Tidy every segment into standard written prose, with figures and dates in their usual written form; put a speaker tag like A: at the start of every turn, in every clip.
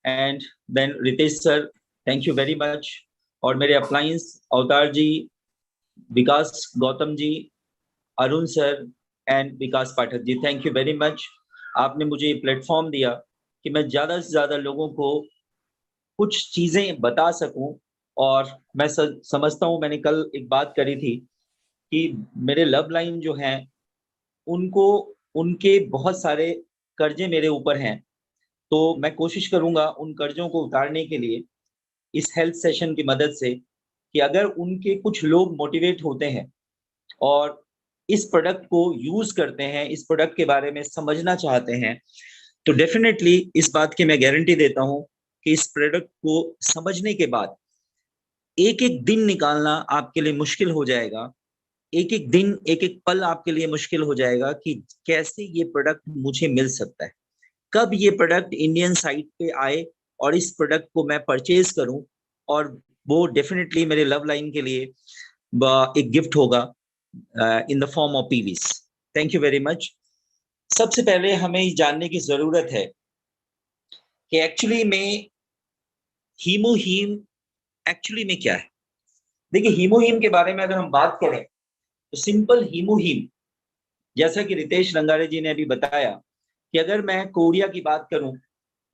A: And then Ritesh sir, thank you very much. और मेरे appliance Avtar ji, Vikas Gautam ji, Arun sir and Vikas Pathak ji, thank you very much. आपने मुझे ये प्लेटफॉर्म दिया कि मैं ज़्यादा से ज़्यादा लोगों को कुछ चीज़ें बता सकूं। और मैं समझता हूं, मैंने कल एक बात करी थी कि मेरे लव लाइन जो हैं उनको, उनके बहुत सारे कर्जे मेरे ऊपर हैं, तो मैं कोशिश करूंगा उन कर्जों को उतारने के लिए इस हेल्थ सेशन की मदद से, कि अगर उनके कुछ लोग मोटिवेट होते हैं और इस प्रोडक्ट को यूज करते हैं, इस प्रोडक्ट के बारे में समझना चाहते हैं, तो डेफिनेटली इस बात की मैं गारंटी देता हूं कि इस प्रोडक्ट को समझने के बाद एक एक दिन निकालना आपके लिए मुश्किल हो जाएगा। एक एक दिन, एक एक पल आपके लिए मुश्किल हो जाएगा कि कैसे ये प्रोडक्ट मुझे मिल सकता है, कब ये प्रोडक्ट इंडियन साइट पे आए और इस प्रोडक्ट को मैं परचेज करूं। और वो डेफिनेटली मेरे लव लाइन के लिए एक गिफ्ट होगा in the form of PVs. Thank you very much. सबसे पहले हमें जानने की जरूरत है कि एक्चुअली में हीमोहीम एक्चुअली में क्या है। देखिए, हीमोहीम के बारे में अगर हम बात करें तो सिंपल हीमोहीम, जैसा कि रितेश रंगारे जी ने अभी बताया, कि अगर मैं कोरिया की बात करूं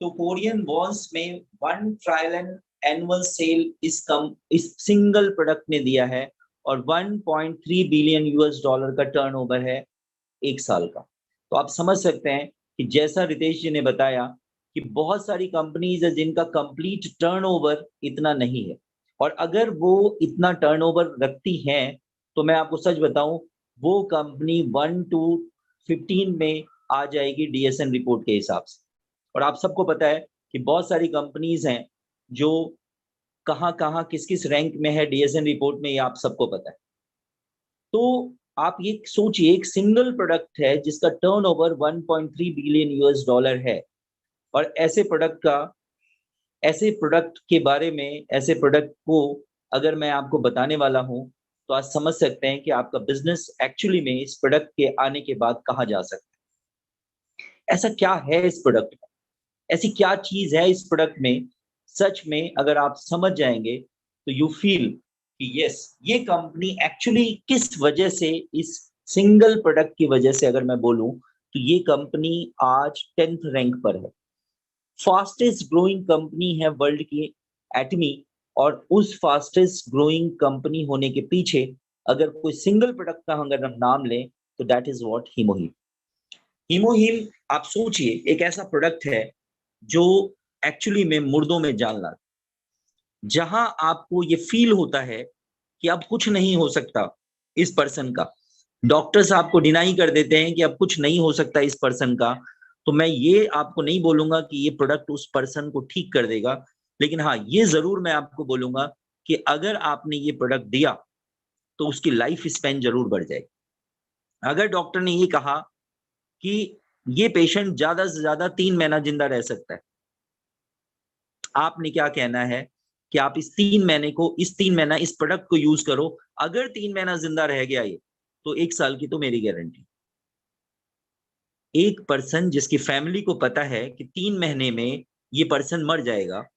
A: तो कोरियन वॉन्स में 1 ट्रिलियन एनुअल सेल इस सिंगल प्रोडक्ट ने दिया है और 1.3 बिलियन यूएस डॉलर का टर्नओवर है एक साल का। तो आप समझ सकते हैं कि जैसा रितेश जी ने बताया कि बहुत सारी कंपनीज है जिनका कंप्लीट टर्नओवर इतना नहीं है, और अगर वो इतना टर्नओवर रखती हैं तो मैं आपको सच बताऊं, वो कंपनी 1 to 15 में आ जाएगी डीएसएन रिपोर्ट के हिसाब से। और आप सबको पता है कि बहुत सारी कंपनीज हैं जो कहाँ कहाँ किस किस रैंक में है डीएसएन रिपोर्ट में, ये आप सबको पता है। तो आप ये सोचिए, एक सिंगल प्रोडक्ट है जिसका टर्नओवर 1.3 बिलियन यूएस डॉलर है, और ऐसे प्रोडक्ट के बारे में, ऐसे प्रोडक्ट को अगर मैं आपको बताने वाला हूं, तो आप समझ सकते हैं कि आपका बिजनेस एक्चुअली में इस प्रोडक्ट के आने के बाद कहाँ जा सकता है। ऐसा क्या है इस प्रोडक्ट में, ऐसी क्या चीज है इस प्रोडक्ट में, सच में अगर आप समझ जाएंगे तो यू फील कि यस, ये कंपनी एक्चुअली किस वजह से, इस सिंगल प्रोडक्ट की वजह से अगर मैं बोलूं, तो ये कंपनी आज 10th रैंक पर है, फास्टेस्ट ग्रोइंग कंपनी है वर्ल्ड की एटमी। और उस फास्टेस्ट ग्रोइंग कंपनी होने के पीछे अगर कोई सिंगल प्रोडक्ट का अगर हम नाम लें तो दैट इज व्हाट हीमोहीम। हीमोहीम, आप सोचिए, एक ऐसा प्रोडक्ट है जो एक्चुअली में मुर्दों में जान लाता, जहां आपको ये फील होता है कि अब कुछ नहीं हो सकता इस पर्सन का। डॉक्टर्स आपको डिनाई कर देते हैं कि अब कुछ नहीं हो सकता इस पर्सन का। तो मैं ये आपको नहीं बोलूंगा कि ये प्रोडक्ट उस पर्सन को ठीक कर देगा, लेकिन हाँ, ये जरूर मैं आपको बोलूंगा कि अगर आपने ये प्रोडक्ट दिया तो उसकी लाइफ स्पैन जरूर बढ़ जाएगी। अगर डॉक्टर ने ये कहा कि ये पेशेंट ज्यादा से ज्यादा 3 महीना जिंदा रह सकता है, आपने क्या कहना है कि आप इस 3 महीना इस प्रोडक्ट को यूज करो। अगर 3 महीना जिंदा रह गया ये, तो 1 साल की तो मेरी गारंटी। एक पर्सन जिसकी फैमिली को पता है कि 3 महीने में ये पर्सन मर जाएगा,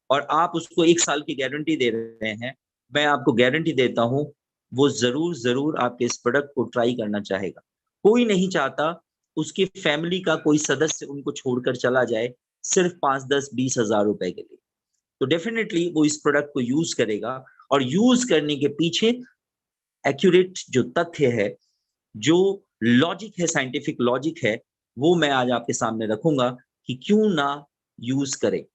A: और आप उसको 1 साल की गारंटी दे रहे हैं, मैं आपको गारंटी देता हूं वो जरूर जरूर आपके इस प्रोडक्ट को ट्राई करना चाहेगा। कोई नहीं चाहता उसकी फैमिली का कोई सदस्य उनको छोड़कर चला जाए सिर्फ 5, 10, 20 हजार रुपए के लिए। तो डेफिनेटली वो इस प्रोडक्ट को यूज करेगा, और यूज करने के पीछे एक्यूरेट जो तथ्य है, जो लॉजिक है, साइंटिफिक लॉजिक है, वो मैं आज आपके सामने रखूंगा कि क्यों ना यूज करें।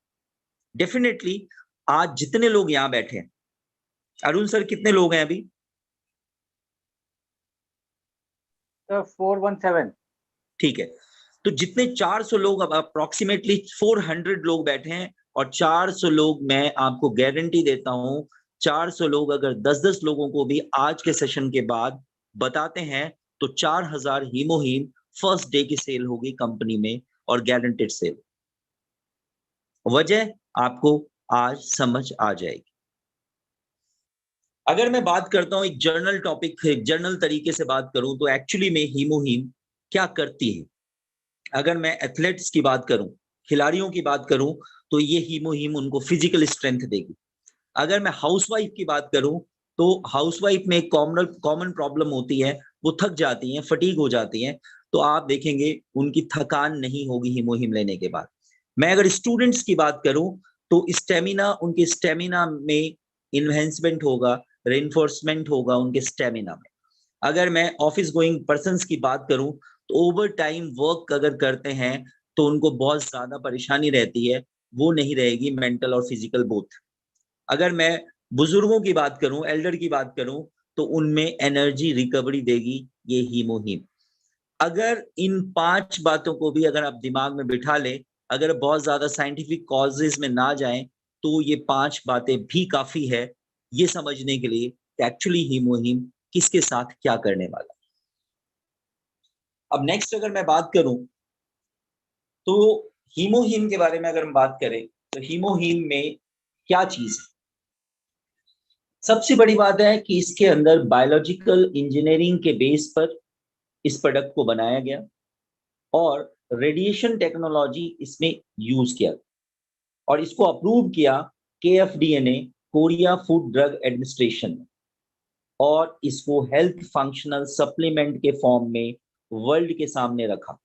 A: डेफिनेटली आज जितने लोग यहां बैठे हैं, अरुण सर कितने लोग हैं अभी?
B: सर 417।
A: ठीक है, तो जितने 400 लोग, अब अप्रोक्सीमेटली 400 लोग बैठे हैं, और 400 लोग, मैं आपको गारंटी देता हूं, 400 लोग अगर 10-10 लोगों को भी आज के सेशन के बाद बताते हैं तो 4000 हीमोहीम फर्स्ट डे की सेल होगी कंपनी में, और गारंटेड सेल। वजह आपको आज समझ आ जाएगी। अगर मैं बात करता हूं एक जर्नल टॉपिक, जर्नल तरीके से बात करूं, तो एक्चुअली में हीमोहीम क्या करती है। अगर मैं एथलेट्स की बात करूं खिलाड़ियों की बात करूं तो ये हीमोहीम उनको फिजिकल स्ट्रेंथ देगी। अगर मैं हाउसवाइफ की बात करूं तो हाउसवाइफ में एक कॉमन प्रॉब्लम होती है, वो थक जाती हैं, फटीग हो जाती हैं, तो आप देखेंगे उनकी थकान नहीं होगी हीमोहीम लेने के बाद। मैं अगर स्टूडेंट्स की बात करूं तो उनके स्टेमिना में इन्हेंसमेंट होगा, रेनफोर्समेंट होगा उनके स्टेमिना में। अगर मैं ऑफिस गोइंग पर्सन्स की बात करूं तो ओवर टाइम वर्क अगर करते हैं तो उनको बहुत ज्यादा परेशानी रहती है, वो नहीं रहेगी, मेंटल और फिजिकल बोथ। अगर मैं बुजुर्गों की बात करूं, एल्डर की बात करूं, तो उनमें एनर्जी रिकवरी देगी ये हीमोहीम। अगर इन 5 बातों को भी अगर आप दिमाग में बिठा लें, अगर बहुत ज्यादा साइंटिफिक कॉजेज में ना जाएं, तो ये 5 बातें भी काफी है ये समझने के लिए कि एक्चुअली हीमोहीम किसके साथ क्या करने वाला है। अब नेक्स्ट अगर मैं बात करूं तो हीमोहीम के बारे में अगर हम बात करें तो हीमोहीम में क्या चीज है? सबसे बड़ी बात है कि इसके अंदर बायोलॉजिकल इंजीनियरिंग के बेस पर इस प्रोडक्ट को बनाया गया और रेडिएशन टेक्नोलॉजी इसमें यूज किया और इसको अप्रूव किया KFDA ने, कोरिया फूड ड्रग एडमिनिस्ट्रेशन ने, और इसको हेल्थ फंक्शनल सप्लीमेंट के फॉर्म में वर्ल्ड के सामने रखा।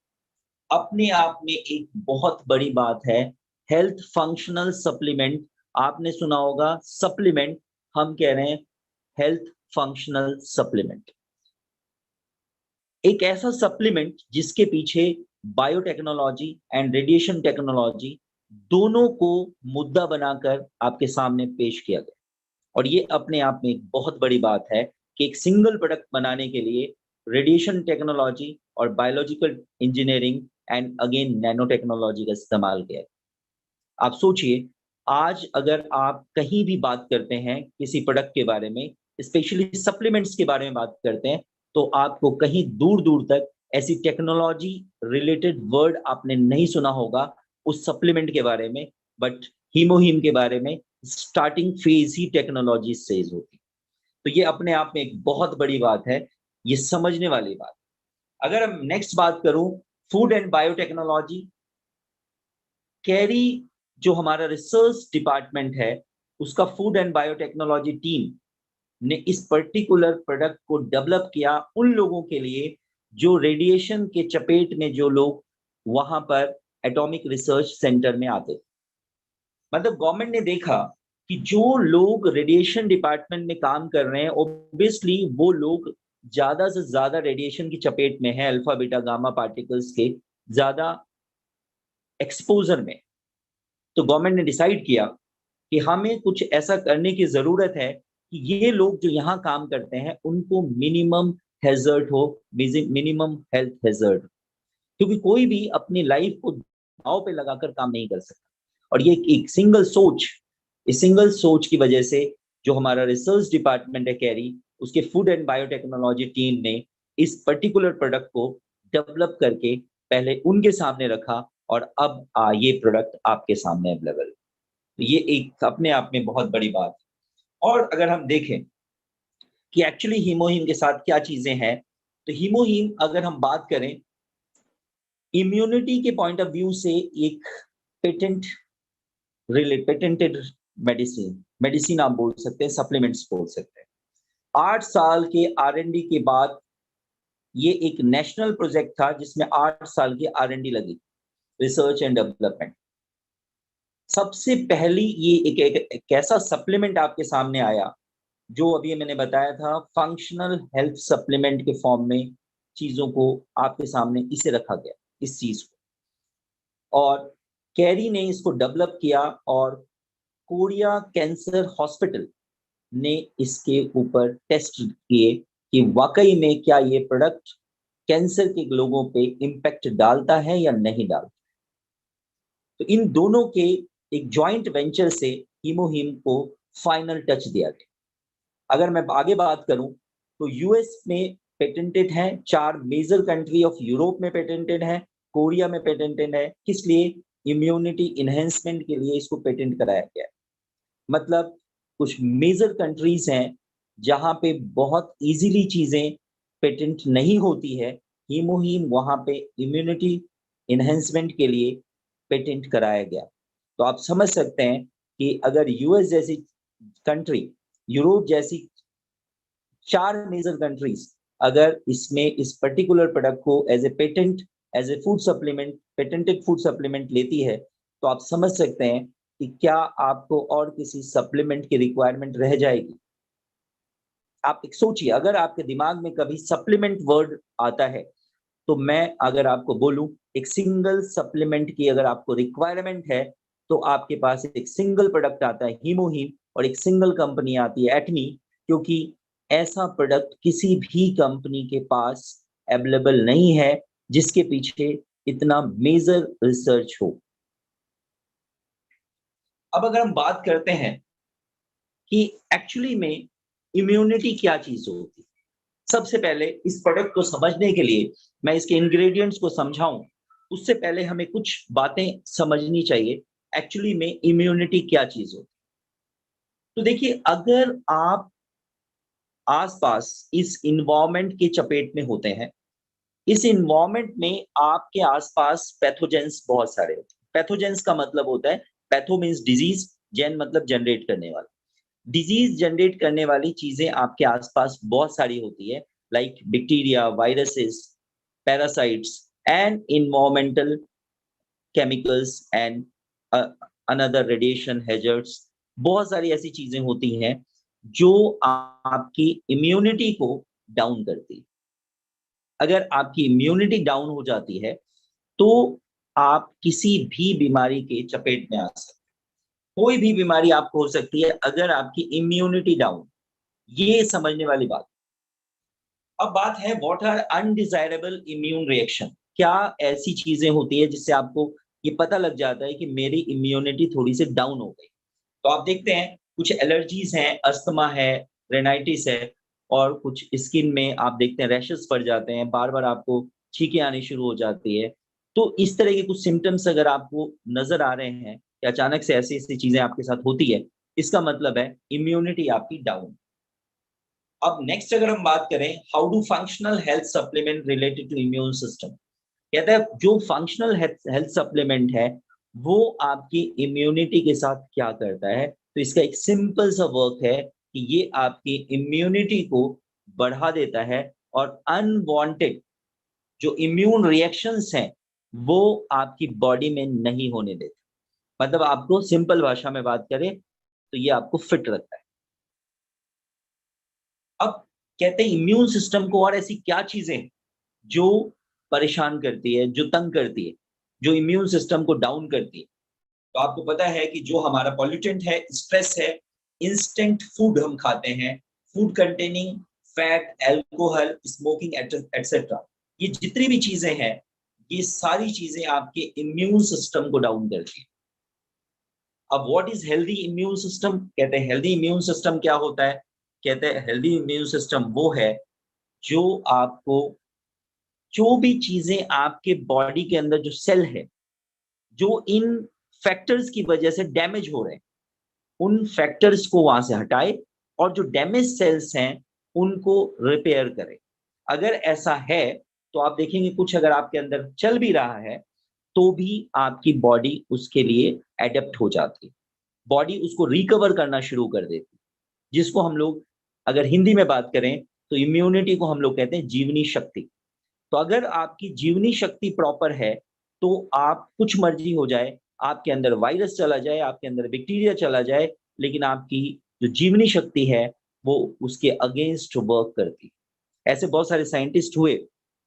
A: अपने आप में एक बहुत बड़ी बात है हेल्थ फंक्शनल सप्लीमेंट। आपने सुना होगा सप्लीमेंट, हम कह रहे हैं हेल्थ फंक्शनल सप्लीमेंट। एक ऐसा सप्लीमेंट जिसके पीछे बायोटेक्नोलॉजी एंड रेडिएशन टेक्नोलॉजी दोनों को मुद्दा बनाकर आपके सामने पेश किया गया। और ये अपने आप में एक बहुत बड़ी बात है कि एक सिंगल प्रोडक्ट बनाने के लिए रेडिएशन टेक्नोलॉजी और biological engineering and again nano technology का इस्तेमाल किया है। आप सोचिए, आज अगर आप कहीं भी बात करते हैं किसी प्रोडक्ट के बारे में, स्पेशली सप्लीमेंट्स के बारे में बात करते हैं, तो आपको कहीं दूर दूर तक ऐसी टेक्नोलॉजी रिलेटेड वर्ड आपने नहीं सुना होगा उस सप्लीमेंट के बारे में, बट हीमोहीम के बारे में स्टार्टिंग फेज ही टेक्नोलॉजी से होती। तो ये अपने आप में एक बहुत बड़ी बात है, ये समझने वाली बात। अगर हम नेक्स्ट बात करूं, फूड एंड बायोटेक्नोलॉजी, कैरी जो हमारा रिसर्च डिपार्टमेंट है उसका फूड एंड बायोटेक्नोलॉजी टीम ने इस पर्टिकुलर प्रोडक्ट को डेवलप किया उन लोगों के लिए जो रेडिएशन के चपेट में, जो लोग वहां पर एटॉमिक रिसर्च सेंटर में आते। मतलब गवर्नमेंट ने देखा कि जो लोग रेडिएशन डिपार्टमेंट में काम कर रहे हैं, ऑब्वियसली वो लोग ज्यादा से ज्यादा रेडिएशन की चपेट में है, अल्फा बीटा गामा पार्टिकल्स के ज्यादा एक्सपोजर में। तो गवर्नमेंट ने डिसाइड किया कि हमें कुछ ऐसा करने की जरूरत है कि ये लोग जो यहाँ काम करते हैं उनको मिनिमम हैजर्ड हो, मिनिमम हेल्थ हैजर्ड, क्योंकि कोई भी अपनी लाइफ को दांव पे लगाकर काम नहीं कर सकता। और ये एक सिंगल सोच, इस सिंगल सोच की वजह से जो हमारा रिसर्च डिपार्टमेंट है कैरी, उसके फूड एंड बायोटेक्नोलॉजी टीम ने इस पर्टिकुलर प्रोडक्ट को डेवलप करके पहले उनके सामने रखा और अब ये प्रोडक्ट आपके सामने अवेलेबल। तो ये एक अपने आप में बहुत बड़ी बात है। और अगर हम देखें कि एक्चुअली हीमोहीम के साथ क्या चीजें हैं, तो हीमोहीम अगर हम बात करें इम्यूनिटी के पॉइंट ऑफ व्यू से एक पेटेंटेड मेडिसिन आप बोल सकते हैं, सप्लीमेंट्स बोल सकते हैं। 8 साल के R&D के बाद ये एक नेशनल प्रोजेक्ट था जिसमें 8 साल की R&D लगी, रिसर्च एंड डेवलपमेंट। सबसे पहली ये एक ऐसा सप्लीमेंट आपके सामने आया जो अभी मैंने बताया था, फंक्शनल हेल्थ सप्लीमेंट के फॉर्म में चीजों को आपके सामने इसे रखा गया, इस चीज को। और कैरी ने इसको डेवलप किया और कोरिया कैंसर हॉस्पिटल ने इसके ऊपर टेस्ट किए कि वाकई में क्या ये प्रोडक्ट कैंसर के लोगों पे इम्पैक्ट डालता है या नहीं डालता। तो इन दोनों के एक जॉइंट वेंचर से हीमोहीम को फाइनल टच दिया गया। अगर मैं आगे बात करूं तो यूएस में पेटेंटेड है, 4 मेजर कंट्री ऑफ यूरोप में पेटेंटेड है, कोरिया में पेटेंटेड है। किस लिए? इम्यूनिटी इनहेंसमेंट के लिए इसको पेटेंट कराया गया। मतलब कुछ मेजर कंट्रीज हैं जहां पे बहुत इजीली चीजें पेटेंट नहीं होती है, हीमोहीम वहां पे इम्यूनिटी इनहेंसमेंट के लिए पेटेंट कराया गया। तो आप समझ सकते हैं कि अगर यूएस जैसी कंट्री, यूरोप जैसी 4 मेजर कंट्रीज अगर इसमें इस पर्टिकुलर प्रोडक्ट को as a patent, as a food supplement, patented food supplement लेती है, तो आप समझ सकते हैं कि क्या आपको और किसी सप्लीमेंट की रिक्वायरमेंट रह जाएगी। आप एक सोचिए, अगर आपके दिमाग में कभी सप्लीमेंट वर्ड आता है, तो मैं अगर आपको बोलूं एक सिंगल सप्लीमेंट की अगर आपको रिक्वायरमेंट है, तो आपके पास एक सिंगल प्रोडक्ट आता है हीमोहीम, और एक सिंगल कंपनी आती है एटमी, क्योंकि ऐसा प्रोडक्ट किसी भी कंपनी के पास अवेलेबल नहीं है जिसके पीछे इतना मेजर रिसर्च हो। अब अगर हम बात करते हैं कि एक्चुअली में इम्यूनिटी क्या चीज होती है, सबसे पहले इस प्रोडक्ट को समझने के लिए मैं इसके इंग्रेडिएंट्स को समझाऊं, उससे पहले हमें कुछ बातें समझनी चाहिए एक्चुअली में इम्यूनिटी क्या चीज होती है। तो देखिए, अगर आप आसपास इस इन्वायरमेंट के चपेट में होते हैं, इस इन्वायरमेंट में आपके आसपास पैथोजेंस बहुत सारे होते हैं। पैथोजेंस का मतलब होता है, पैथो मीन्स डिजीज, जेन मतलब जनरेट करने वाला। डिजीज जनरेट करने वाली चीजें आपके आसपास बहुत सारी होती है, like bacteria, viruses, parasites and environmental chemicals and another radiation hazards. बहुत सारी ऐसी चीजें होती हैं जो आपकी इम्यूनिटी को डाउन करती है। अगर आपकी इम्यूनिटी डाउन हो जाती है तो आप किसी भी बीमारी के चपेट में आ सकते हैं। कोई भी बीमारी आपको हो सकती है अगर आपकी इम्यूनिटी डाउन, ये समझने वाली बात। अब बात है what are undesirable immune reaction. क्या ऐसी चीजें होती है जिससे आपको ये पता लग जाता है कि मेरी इम्यूनिटी थोड़ी सी डाउन हो गई। तो आप देखते हैं कुछ एलर्जीज हैं, अस्थमा है, रेनाइटिस है, और कुछ स्किन में आप देखते हैं रैशेस पड़ जाते हैं, बार बार आपको छींकें आनी शुरू हो जाती है। तो इस तरह के कुछ सिम्टम्स अगर आपको नजर आ रहे हैं कि अचानक से ऐसी ऐसी चीजें आपके साथ होती है, इसका मतलब है इम्यूनिटी आपकी डाउन। अब नेक्स्ट अगर हम बात करें, how do functional health supplement related to immune system. कहता है जो फंक्शनल हेल्थ सप्लीमेंट है वो आपकी इम्यूनिटी के साथ क्या करता है। तो इसका एक सिंपल सा वर्क है कि ये आपकी इम्यूनिटी को बढ़ा देता है और अनवांटेड जो इम्यून रिएक्शंस हैं वो आपकी बॉडी में नहीं होने देता। मतलब आपको सिंपल भाषा में बात करें तो ये आपको फिट रखता है। अब कहते हैं इम्यून सिस्टम को और ऐसी क्या चीजें जो परेशान करती है, जो तंग करती है, जो इम्यून सिस्टम को डाउन करती है। तो आपको पता है कि जो हमारा पॉल्यूटेंट है, स्ट्रेस है, इंस्टेंट फूड हम खाते हैं, food containing fat, alcohol, smoking etcetera, ये जितनी भी चीजें हैं, ये सारी चीजें आपके इम्यून सिस्टम को डाउन करती है। अब what is healthy immune system. कहते हैं हेल्दी इम्यून सिस्टम क्या होता है। कहते हैं हेल्दी इम्यून सिस्टम वो है जो आपको, जो भी चीजें आपके बॉडी के अंदर जो सेल है जो इन फैक्टर्स की वजह से डैमेज हो रहे हैं, उन फैक्टर्स को वहां से हटाए और जो डैमेज सेल्स हैं उनको रिपेयर करे। अगर ऐसा है तो आप देखेंगे कुछ अगर आपके अंदर चल भी रहा है तो भी आपकी बॉडी उसके लिए एडेप्ट हो जाती है, बॉडी उसको रिकवर करना शुरू कर देती है, जिसको हम लोग अगर हिंदी में बात करें तो इम्यूनिटी को हम लोग कहते हैं जीवनी शक्ति। तो अगर आपकी जीवनी शक्ति प्रॉपर है तो आप कुछ मर्जी हो जाए, आपके अंदर वायरस चला जाए, आपके अंदर बैक्टीरिया चला जाए, लेकिन आपकी जो जीवनी शक्ति है वो उसके अगेंस्ट वर्क करती है। ऐसे बहुत सारे साइंटिस्ट हुए,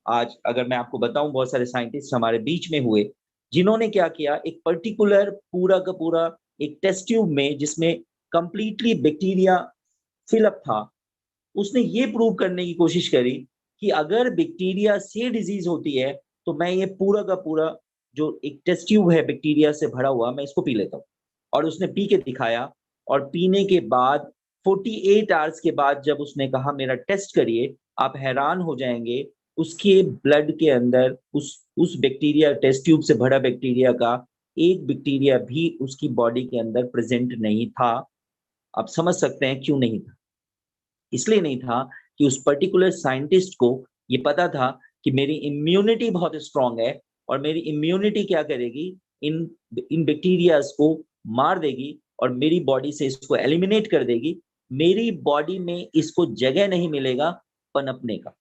A: आज अगर मैं आपको बताऊं बहुत सारे साइंटिस्ट हमारे बीच में हुए जिन्होंने क्या किया, एक पर्टिकुलर पूरा का पूरा एक टेस्ट ट्यूब में जिसमें कंप्लीटली बैक्टीरिया फिलअप था, उसने ये प्रूव करने की कोशिश करी कि अगर बैक्टीरिया से डिजीज होती है तो मैं ये पूरा का पूरा जो एक टेस्ट ट्यूब है बैक्टीरिया से भरा हुआ, मैं इसको पी लेता हूँ। और उसने पी के दिखाया, और पीने के बाद 48 आवर्स के बाद जब उसने कहा मेरा टेस्ट करिए, आप हैरान हो जाएंगे, उसके ब्लड के अंदर उस बैक्टीरिया, टेस्ट ट्यूब से भरा बैक्टीरिया का एक बैक्टीरिया भी उसकी बॉडी के अंदर प्रेजेंट नहीं था। आप समझ सकते हैं क्यों नहीं था। इसलिए नहीं था कि उस पर्टिकुलर साइंटिस्ट को ये पता था कि मेरी इम्यूनिटी बहुत स्ट्रांग है और मेरी इम्यूनिटी क्या करेगी, इन इन बैक्टीरियाज को मार देगी और मेरी बॉडी से इसको एलिमिनेट कर देगी, मेरी बॉडी में इसको जगह नहीं मिलेगा पनपने का।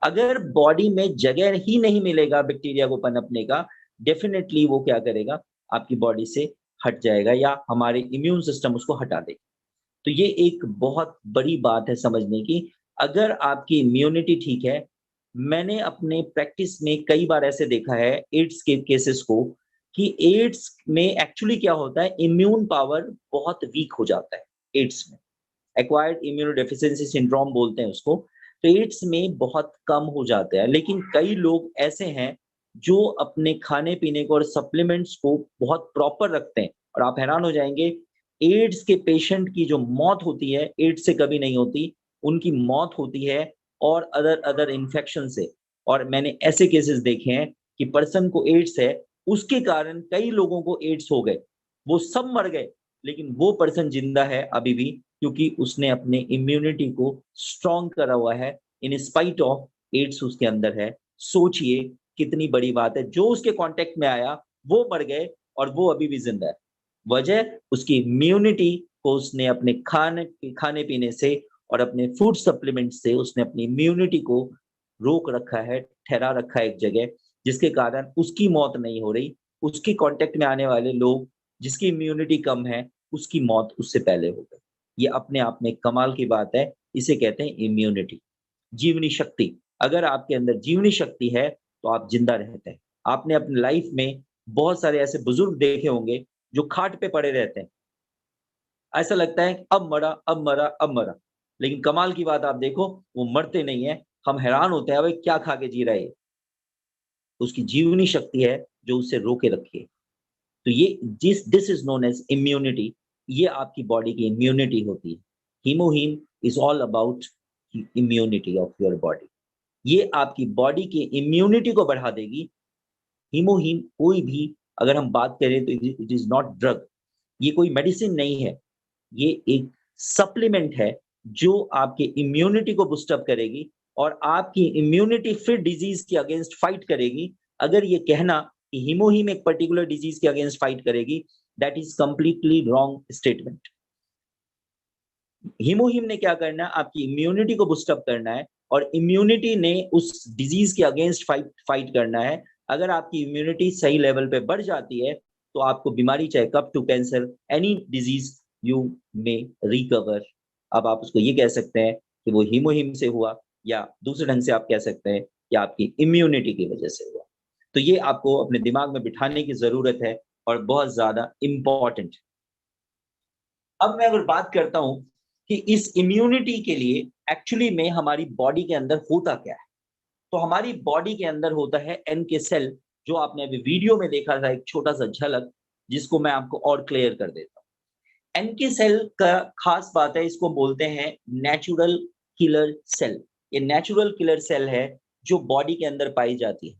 A: अगर बॉडी में जगह ही नहीं मिलेगा बैक्टीरिया को पनपने का, डेफिनेटली वो क्या करेगा, आपकी बॉडी से हट जाएगा या हमारे इम्यून सिस्टम उसको हटा देगा। तो ये एक बहुत बड़ी बात है समझने की। अगर आपकी इम्यूनिटी ठीक है, मैंने अपने प्रैक्टिस में कई बार ऐसे देखा है एड्स के केसेस को, कि एड्स में एक्चुअली क्या होता है, इम्यून पावर बहुत वीक हो जाता है एड्स में। एक्वायर्ड इम्यूनोडेफिशिएंसी सिंड्रोम बोलते हैं उसको। तो एड्स में बहुत कम हो जाता है, लेकिन कई लोग ऐसे हैं जो अपने खाने-पीने को और सप्लीमेंट्स को बहुत प्रॉपर रखते हैं और आप हैरान हो जाएँगे, एड्स के पेशेंट की जो मौत होती है, एड्स से कभी नहीं होती, उनकी मौत होती है और अदर इन्फेक्शन से। और मैंने ऐसे केसेस देखे हैं कि पर्सन को एड्स है, उसके कारण कई लोगों को एड्स हो गए। वो सब मर गए, लेकिन वो पर्सन जिंदा है अभी भी, क्योंकि उसने अपने इम्यूनिटी को स्ट्रॉन्ग करा हुआ है इन स्पाइट ऑफ एड्स उसके अंदर है। सोचिए कितनी बड़ी बात है, जो उसके कांटेक्ट में आया वो मर गए और वो अभी भी जिंदा है। वजह उसकी इम्यूनिटी को उसने अपने खाने पीने से और अपने फूड सप्लीमेंट से उसने अपनी इम्यूनिटी को रोक रखा है, ठहरा रखा है एक जगह, जिसके कारण उसकी मौत नहीं हो रही। उसके कांटेक्ट में आने वाले लोग जिसकी इम्यूनिटी कम है, उसकी मौत उससे पहले हो गई। ये अपने आप में कमाल की बात है। इसे कहते हैं इम्यूनिटी, जीवनी शक्ति। अगर आपके अंदर जीवनी शक्ति है, तो आप जिंदा रहते हैं। आपने अपनी लाइफ में बहुत सारे ऐसे बुजुर्ग देखे होंगे, जो खाट पे पड़े रहते हैं। ऐसा लगता है अब मरा, अब मरा, अब मरा। लेकिन कमाल की बात आप देखो, वो मरते नहीं है। हम हैरान होते हैं, अबे क्या खा के जी रहा है ये? उसकी जीवनी शक्ति है, जो उसे रोके रखी है। तो ये this is known as immunity. ये आपकी बॉडी की इम्यूनिटी होती है। हीमोहीम is all about immunity of your body. ये आपकी बॉडी की इम्यूनिटी को बढ़ा देगी। हीमोहीम कोई भी, अगर हम बात करें तो इट इज नॉट ड्रग। ये कोई मेडिसिन नहीं है, ये एक सप्लीमेंट है जो आपके इम्यूनिटी को बूस्टअप करेगी और आपकी इम्यूनिटी फिर डिजीज के अगेंस्ट फाइट करेगी। अगर ये कहना कि हीमोहीम एक पर्टिकुलर डिजीज के अगेंस्ट फाइट करेगी, that is completely wrong statement. हीमोहीम ने क्या करना है, आपकी इम्यूनिटी को बूस्टअप करना है और इम्यूनिटी ने उस डिजीज के अगेंस्ट फाइट करना है। अगर आपकी इम्यूनिटी सही लेवल पे बढ़ जाती है, तो आपको बीमारी, चाहे cough to cancer, any disease you may recover. अब आप उसको ये कह सकते हैं कि वो हीमोहीम से हुआ, या दूसरे ढंग से आप कह सकते हैं कि आपकी इम्यूनिटी की वजह से हुआ। तो ये आपको अपने दिमाग में बिठाने की जरूरत है और बहुत ज्यादा इंपॉर्टेंट। अब मैं अगर बात करता हूं कि इस इम्यूनिटी के लिए एक्चुअली में हमारी बॉडी के अंदर होता क्या है, तो हमारी बॉडी के अंदर होता है एनके सेल, जो आपने अभी वीडियो में देखा था एक छोटा सा झलक, जिसको मैं आपको और क्लियर कर देता हूं। एनके सेल का खास बात है, इसको बोलते हैं नेचुरल किलर सेल। ये नेचुरल किलर सेल है जो बॉडी के अंदर पाई जाती है,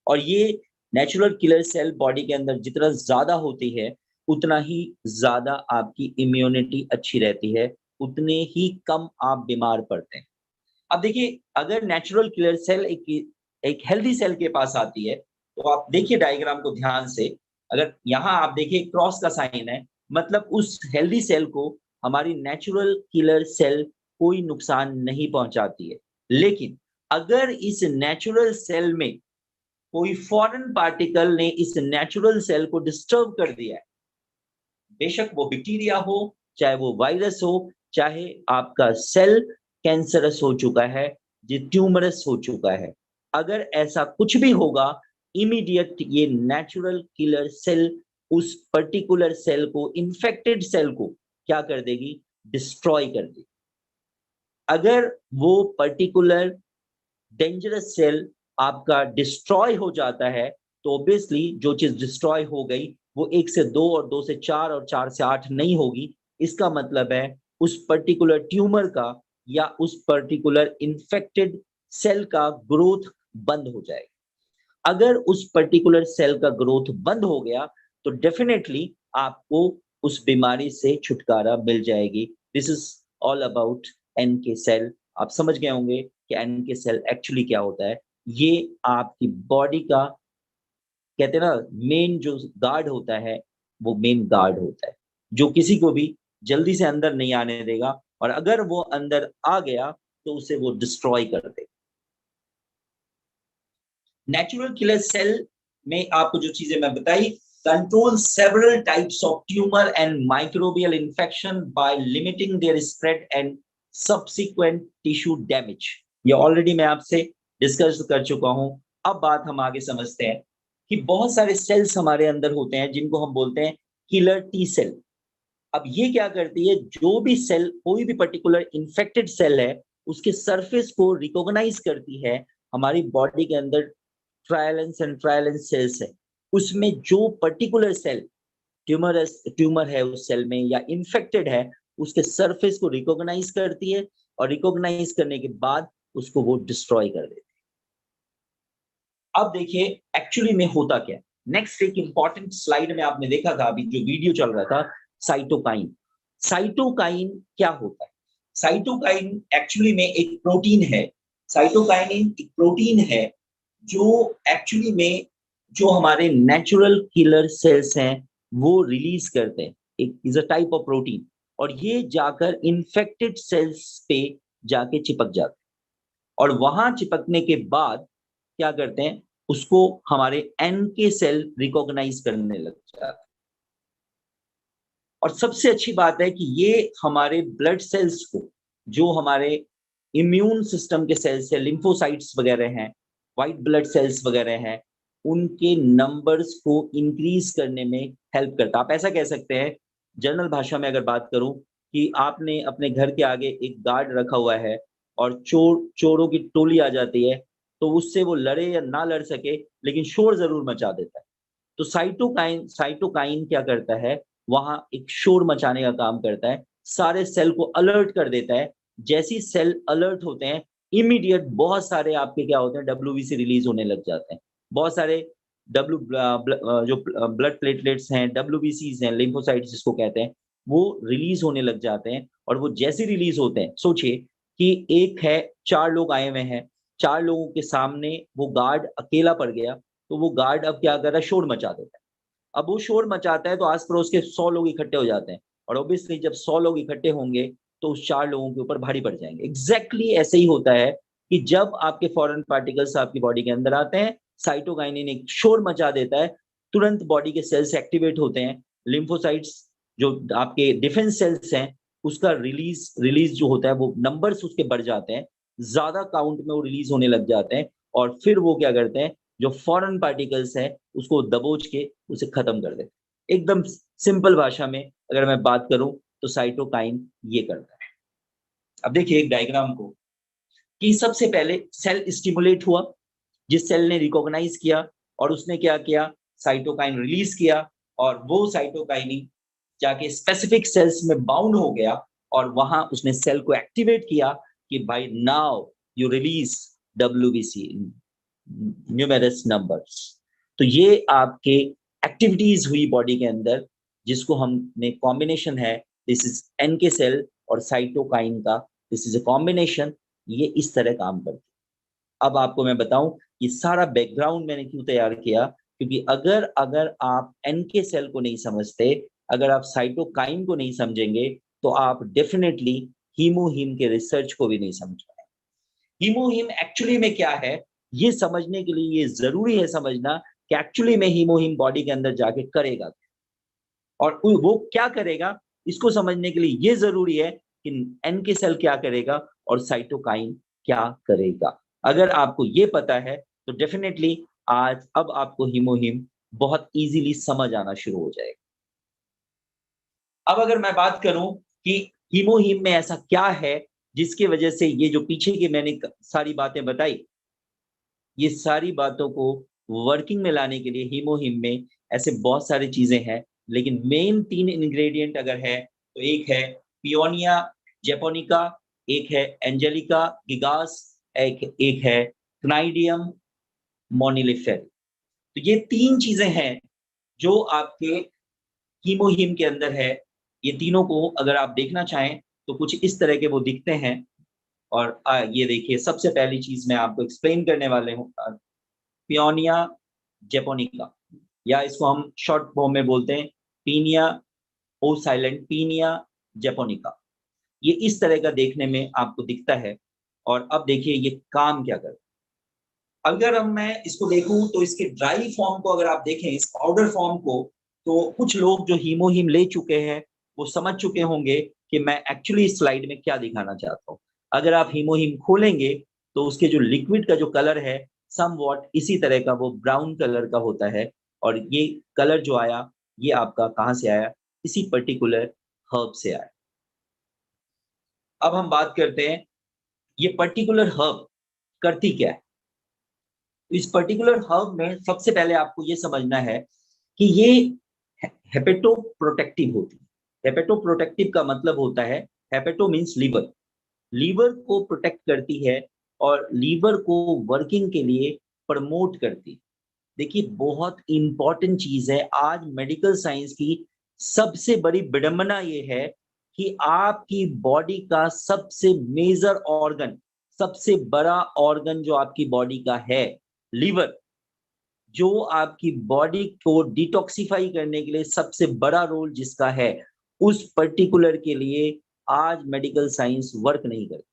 A: और ये नेचुरल किलर सेल बॉडी के अंदर जितना ज्यादा होती है, उतना ही ज्यादा आपकी इम्यूनिटी अच्छी रहती है, उतने ही कम आप बीमार पड़ते हैं। अब देखिए, अगर नेचुरल किलर सेल एक हेल्दी सेल के पास आती है, तो आप देखिए डायग्राम को ध्यान से। अगर यहाँ आप देखिए क्रॉस का साइन है, मतलब उस हेल्दी सेल को हमारी नेचुरल किलर सेल कोई नुकसान नहीं पहुंचाती है। लेकिन अगर इस नेचुरल सेल में कोई फॉरेन पार्टिकल ने इस नेचुरल सेल को डिस्टर्ब कर दिया है, बेशक वो बैक्टीरिया हो, चाहे वो वायरस हो, चाहे आपका सेल कैंसरस हो चुका है, जो ट्यूमरस हो चुका है, अगर ऐसा कुछ भी होगा, इमीडिएट ये नेचुरल किलर सेल उस पर्टिकुलर सेल को, इन्फेक्टेड सेल को क्या कर देगी, डिस्ट्रॉय कर देगी। अगर वो पर्टिकुलर डेंजरस सेल आपका डिस्ट्रॉय हो जाता है, तो ऑब्वियसली जो चीज डिस्ट्रॉय हो गई वो 1 से 2 और 2 से 4 और 4 से 8 नहीं होगी। इसका मतलब है उस पर्टिकुलर ट्यूमर का या उस पर्टिकुलर इन्फेक्टेड सेल का ग्रोथ बंद हो जाएगा। अगर उस पर्टिकुलर सेल का ग्रोथ बंद हो गया, तो डेफिनेटली आपको उस बीमारी से छुटकारा मिल जाएगी। This is all about NK cell. आप समझ गए होंगे कि एनके सेल एक्चुअली क्या होता है। ये आपकी बॉडी का कहते हैं ना, मेन जो गार्ड होता है वो मेन गार्ड होता है, जो किसी को भी जल्दी से अंदर नहीं आने देगा, और अगर वो अंदर आ गया तो उसे वो डिस्ट्रॉय कर देगा। नेचुरल किलर सेल में आपको जो चीजें मैं बताई, control several types of tumour and microbial infection by limiting their spread and subsequent tissue damage. ये ऑलरेडी मैं आपसे डिस्कस कर चुका हूं। अब बात हम आगे समझते हैं कि बहुत सारे सेल्स हमारे अंदर होते हैं जिनको हम बोलते हैं किलर टी सेल। अब ये क्या करती है, जो भी सेल, कोई भी पर्टिकुलर इन्फेक्टेड सेल है, उसके सरफेस को रिकॉग्नाइज करती है। हमारी बॉडी के अंदर ट्रायलेंस एंड ट्रायलेंस सेल्स है, उसमें जो पर्टिकुलर सेल ट्यूमर है उस सेल में या इन्फेक्टेड है, उसके सरफेस को रिकॉग्नाइज करती है, और रिकॉग्नाइज करने के बाद उसको वो डिस्ट्रॉय कर देती है। अब देखिए एक्चुअली में होता क्या। नेक्स्ट एक इंपॉर्टेंट स्लाइड में आपने देखा था, अभी जो वीडियो चल रहा था, साइटोकाइन। साइटोकाइन क्या होता है? साइटोकाइन एक्चुअली में एक प्रोटीन है। साइटोकाइन एक प्रोटीन है जो एक्चुअली में जो हमारे नेचुरल किलर सेल्स हैं वो रिलीज करते हैं। एक is a type of protein, और ये जाकर इन्फेक्टेड सेल्स पे जाके चिपक जाते हैं, और वहां चिपकने के बाद क्या करते हैं, उसको हमारे NK सेल रिकॉग्नाइज करने लग जाते हैं। और सबसे अच्छी बात है कि ये हमारे ब्लड सेल्स को, जो हमारे इम्यून सिस्टम के सेल्स है, लिम्फोसाइट्स वगैरह हैं, व्हाइट ब्लड सेल्स वगैरह हैं, उनके नंबर्स को इंक्रीज करने में हेल्प करता है। आप ऐसा कह सकते हैं, जनरल भाषा में अगर बात करूं, कि आपने अपने घर के आगे एक गार्ड रखा हुआ है और चोरों की टोली आ जाती है, तो उससे वो लड़े या ना लड़ सके, लेकिन शोर जरूर मचा देता है। तो साइटोकाइन क्या करता है, वहां एक शोर मचाने का काम करता है, सारे सेल को अलर्ट कर देता है। जैसी सेल अलर्ट होते हैं, इमीडिएट बहुत सारे आपके क्या होते हैं, WBC रिलीज होने लग जाते हैं। बहुत सारे जो ब्लड प्लेटलेट्स हैं, WBCs हैं, लिम्फोसाइट्स जिसको कहते हैं, वो रिलीज होने लग जाते हैं। और वो जैसे रिलीज होते हैं, सोचिए कि एक है, 4 लोग आए हुए हैं, 4 लोगों के सामने वो गार्ड अकेला पड़ गया, तो वो गार्ड अब क्या कर रहा है, शोर मचा देता है। अब वो शोर मचाता है तो आस पड़ोस के 100 लोग इकट्ठे हो जाते हैं, और ऑब्वियसली जब 100 लोग इकट्ठे होंगे तो उस 4 लोगों के ऊपर भारी पड़ जाएंगे। एग्जैक्टली ऐसे ही होता है कि जब आपके फॉरेन पार्टिकल्स आपकी बॉडी के अंदर आते हैं, साइटोकाइनिन एक शोर मचा देता है, तुरंत बॉडी के सेल्स एक्टिवेट होते हैं, लिम्फोसाइट्स जो आपके डिफेंस सेल्स हैं, उसका रिलीज जो होता है, वो नंबर्स उसके बढ़ जाते हैं, ज्यादा काउंट में वो रिलीज होने लग जाते हैं, और फिर वो क्या करते हैं, जो फॉरेन पार्टिकल्स है उसको दबोच के उसे खत्म कर देते। एकदम सिंपल भाषा में अगर मैं बात करूं तो साइटोकाइन ये करता है। अब देखिए एक डायग्राम को, कि सबसे पहले सेल स्टिमुलेट हुआ, जिस सेल ने रिकॉग्नाइज किया और उसने क्या किया, साइटोकाइन रिलीज किया, और वो साइटोकाइन जाके स्पेसिफिक सेल्स में बाउंड हो गया, और वहां उसने सेल को एक्टिवेट किया कि भाई now you release WBC numerous numbers. तो ये आपके एक्टिविटीज हुई बॉडी के अंदर, जिसको हमने कॉम्बिनेशन है, दिस इज NK सेल और साइटोकाइन का, दिस इज अ कॉम्बिनेशन, ये इस तरह काम करती है। अब आपको मैं बताऊं ये सारा बैकग्राउंड मैंने क्यों तैयार किया, क्योंकि अगर अगर आप NK सेल को नहीं समझते, अगर आप साइटोकाइन को नहीं समझेंगे, तो आप डेफिनेटली हीमोहीम के रिसर्च को भी नहीं समझ पाएंगे। हीमोहीम एक्चुअली में क्या है, ये समझने के लिए ये जरूरी है समझना कि एक्चुअली में हीमोहीम बॉडी के अंदर जाके करेगा, और वो क्या करेगा, इसको समझने के लिए ये जरूरी है कि NK सेल क्या करेगा और साइटोकाइन क्या करेगा। अगर आपको ये पता है तो डेफिनेटली आज अब आपको हीमोहीम बहुत इजीली समझ आना शुरू हो जाएगा। अब अगर मैं बात करूं कि हीमोहीम में ऐसा क्या है जिसकी वजह से ये जो पीछे की मैंने सारी बातें बताई, ये सारी बातों को वर्किंग में लाने के लिए हीमोहीम में ऐसे बहुत सारी चीजें हैं, लेकिन मेन 3 इंग्रेडिएंट अगर है तो एक है पियोनिया जेपोनिका, एक है एंजेलिका गिगास, एक है क्नाइडियम मोनिलिफेर। तो ये 3 चीजें हैं जो आपके हीमोहीम के अंदर है। ये तीनों को अगर आप देखना चाहें तो कुछ इस तरह के वो दिखते हैं। और ये देखिए सबसे पहली चीज मैं आपको एक्सप्लेन करने वाले हूँ, पियोनिया जेपोनिका। या इसको हम शॉर्ट फॉर्म में बोलते हैं पीनिया ओ साइलेंट, पीनिया जैपोनिका। ये इस तरह का देखने में आपको दिखता है। और अब देखिए ये काम क्या करता है। अगर मैं इसको देखूं तो इसके ड्राई फॉर्म को अगर आप देखें, इस पाउडर फॉर्म को, तो कुछ लोग जो हीमोहिम ले चुके हैं वो समझ चुके होंगे कि मैं एक्चुअली इस स्लाइड में क्या दिखाना चाहता हूँ। अगर आप हीमोहिम खोलेंगे तो उसके जो लिक्विड का जो कलर है समवॉट इसी तरह का वो ब्राउन कलर का होता है। और ये कलर जो आया ये आपका कहाँ से आया, इसी पर्टिकुलर हर्ब से आया। अब हम बात करते हैं ये पर्टिकुलर हर्ब करती क्या है। इस पर्टिकुलर हर्ब में सबसे पहले आपको ये समझना है कि ये हेपेटोप्रोटेक्टिव होती है। हेपेटोप्रोटेक्टिव का मतलब होता है, हेपेटो मीन्स लीवर, लीवर को प्रोटेक्ट करती है और लीवर को वर्किंग के लिए प्रमोट करती है। देखिए बहुत इंपॉर्टेंट चीज है, आज मेडिकल साइंस की सबसे बड़ी विडंबना ये है कि आपकी बॉडी का सबसे मेजर ऑर्गन, सबसे बड़ा ऑर्गन जो आपकी बॉडी का है लीवर, जो आपकी बॉडी को डिटॉक्सिफाई करने के लिए सबसे बड़ा रोल जिसका है, उस पर्टिकुलर के लिए आज मेडिकल साइंस वर्क नहीं करती।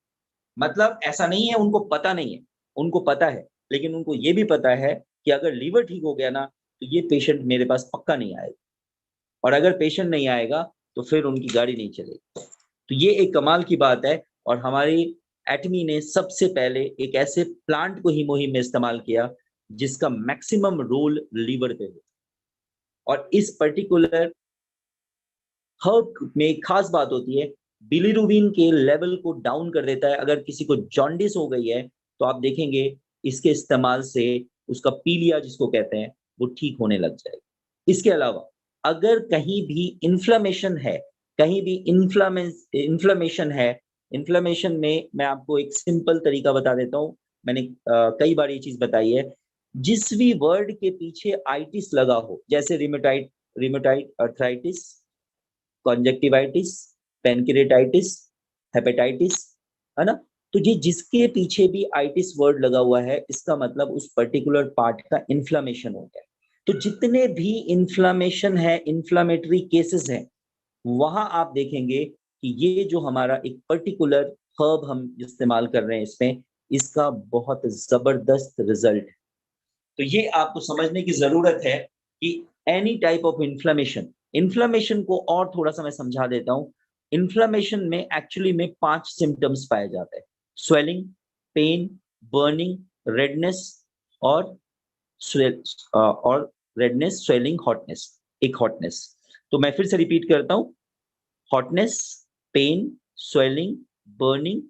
A: मतलब ऐसा नहीं है उनको पता नहीं है, उनको पता है, लेकिन उनको ये भी पता है कि अगर लीवर ठीक हो गया ना तो ये पेशेंट मेरे पास पक्का नहीं आएगा, और अगर पेशेंट नहीं आएगा तो फिर उनकी गाड़ी नहीं चलेगी। तो ये एक कमाल की बात है। और हमारी एटमी ने सबसे पहले एक ऐसे प्लांट को हीमोहिम में इस्तेमाल किया जिसका मैक्सिमम रोल लीवर पे हो। और इस पर्टिकुलर हर्ब में एक खास बात होती है, बिलीरुबिन के लेवल को डाउन कर देता है। अगर किसी को जॉन्डिस हो गई है तो आप देखेंगे इसके इस्तेमाल से उसका पीलिया जिसको कहते हैं वो ठीक होने लग जाएगा। इसके अलावा अगर कहीं भी इन्फ्लेमेशन है, कहीं भी इन्फ्लेमेशन है, इन्फ्लेमेशन में मैं आपको एक सिंपल तरीका बता देता हूँ, मैंने कई बार ये चीज बताई है। जिस भी वर्ड के पीछे आइटिस लगा हो, जैसे रिमेटाइड अर्थराइटिस, कॉन्जेक्टिवाइटिस, पेनक्रियाटाइटिस, हेपेटाइटिस, है ना, तो ये जिसके पीछे भी आइटिस वर्ड लगा हुआ है इसका मतलब उस पर्टिकुलर पार्ट का इन्फ्लामेशन हो गया। तो जितने भी इन्फ्लामेशन है, इन्फ्लामेटरी केसेस हैं, वहां आप देखेंगे कि ये जो हमारा एक पर्टिकुलर हर्ब हम इस्तेमाल कर रहे हैं इसमें, इसका बहुत जबरदस्त रिजल्ट है। तो ये आपको समझने की जरूरत है कि any type of inflammation, inflammation को और थोड़ा सा मैं समझा देता हूं। इन्फ्लेमेशन में एक्चुअली में 5 सिम्टम्स पाए जाते हैं: स्वेलिंग, पेन, बर्निंग, रेडनेस और रेडनेस, स्वेलिंग, हॉटनेस, एक हॉटनेस। तो मैं फिर से रिपीट करता हूं: हॉटनेस, पेन, स्वेलिंग, बर्निंग।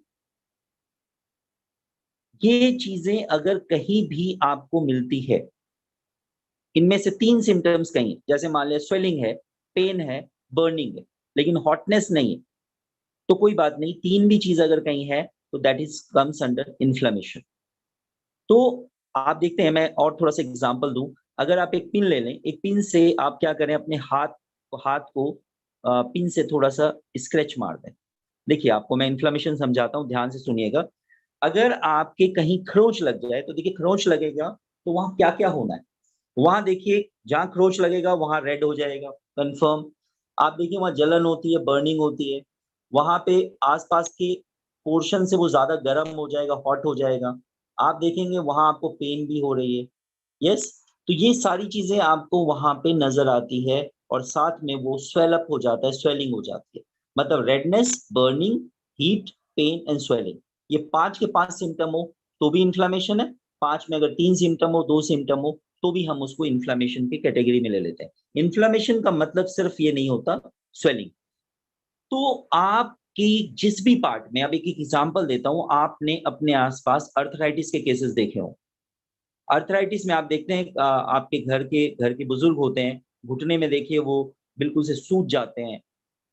A: ये चीजें अगर कहीं भी आपको मिलती है, इनमें से 3 सिम्टम्स कहीं, जैसे मान लिया स्वेलिंग है, पेन है, बर्निंग है, लेकिन हॉटनेस नहीं है, तो कोई बात नहीं, 3 भी चीज अगर कहीं है तो that is comes under inflammation. तो आप देखते हैं, मैं और थोड़ा सा एग्जांपल दूं। अगर आप एक पिन ले लें, एक पिन से आप क्या करें, अपने हाथ को पिन से थोड़ा सा स्क्रैच मार दें। देखिए आपको मैं इन्फ्लेमेशन समझाता हूँ, ध्यान से सुनिएगा। अगर आपके कहीं खरोंच लग जाए तो देखिए खरोंच लगेगा तो वहां क्या क्या होना है, वहां देखिए जहां खरोंच लगेगा वहां रेड हो जाएगा, कंफर्म। आप देखिए वहां जलन होती है, बर्निंग होती है, वहां पे आसपास के पोर्शन से वो ज्यादा गर्म हो जाएगा, हॉट हो जाएगा। आप देखेंगे वहां आपको पेन भी हो रही है। यस, तो ये सारी चीजें आपको वहां पे नजर आती है और साथ में वो स्वेल अप हो जाता है, स्वेलिंग हो जाती है। मतलब redness, burning, heat, pain and swelling, ये 5 के 5 सिम्टम हो तो भी इन्फ्लामेशन है। 5 में अगर 3 सिम्टम हो, 2 सिम्टम हो, तो भी हम उसको इन्फ्लामेशन की कैटेगरी में ले लेते हैं। इन्फ्लामेशन का मतलब सिर्फ ये नहीं होता स्वेलिंग। तो आपकी जिस भी पार्ट में, अब एक एग्जांपल देता हूं, आपने अपने आसपास अर्थराइटिस के केसेस देखे हो। अर्थराइटिस में आप देखते हैं आपके घर के बुजुर्ग होते हैं, घुटने में देखिए वो बिल्कुल से सूज जाते हैं,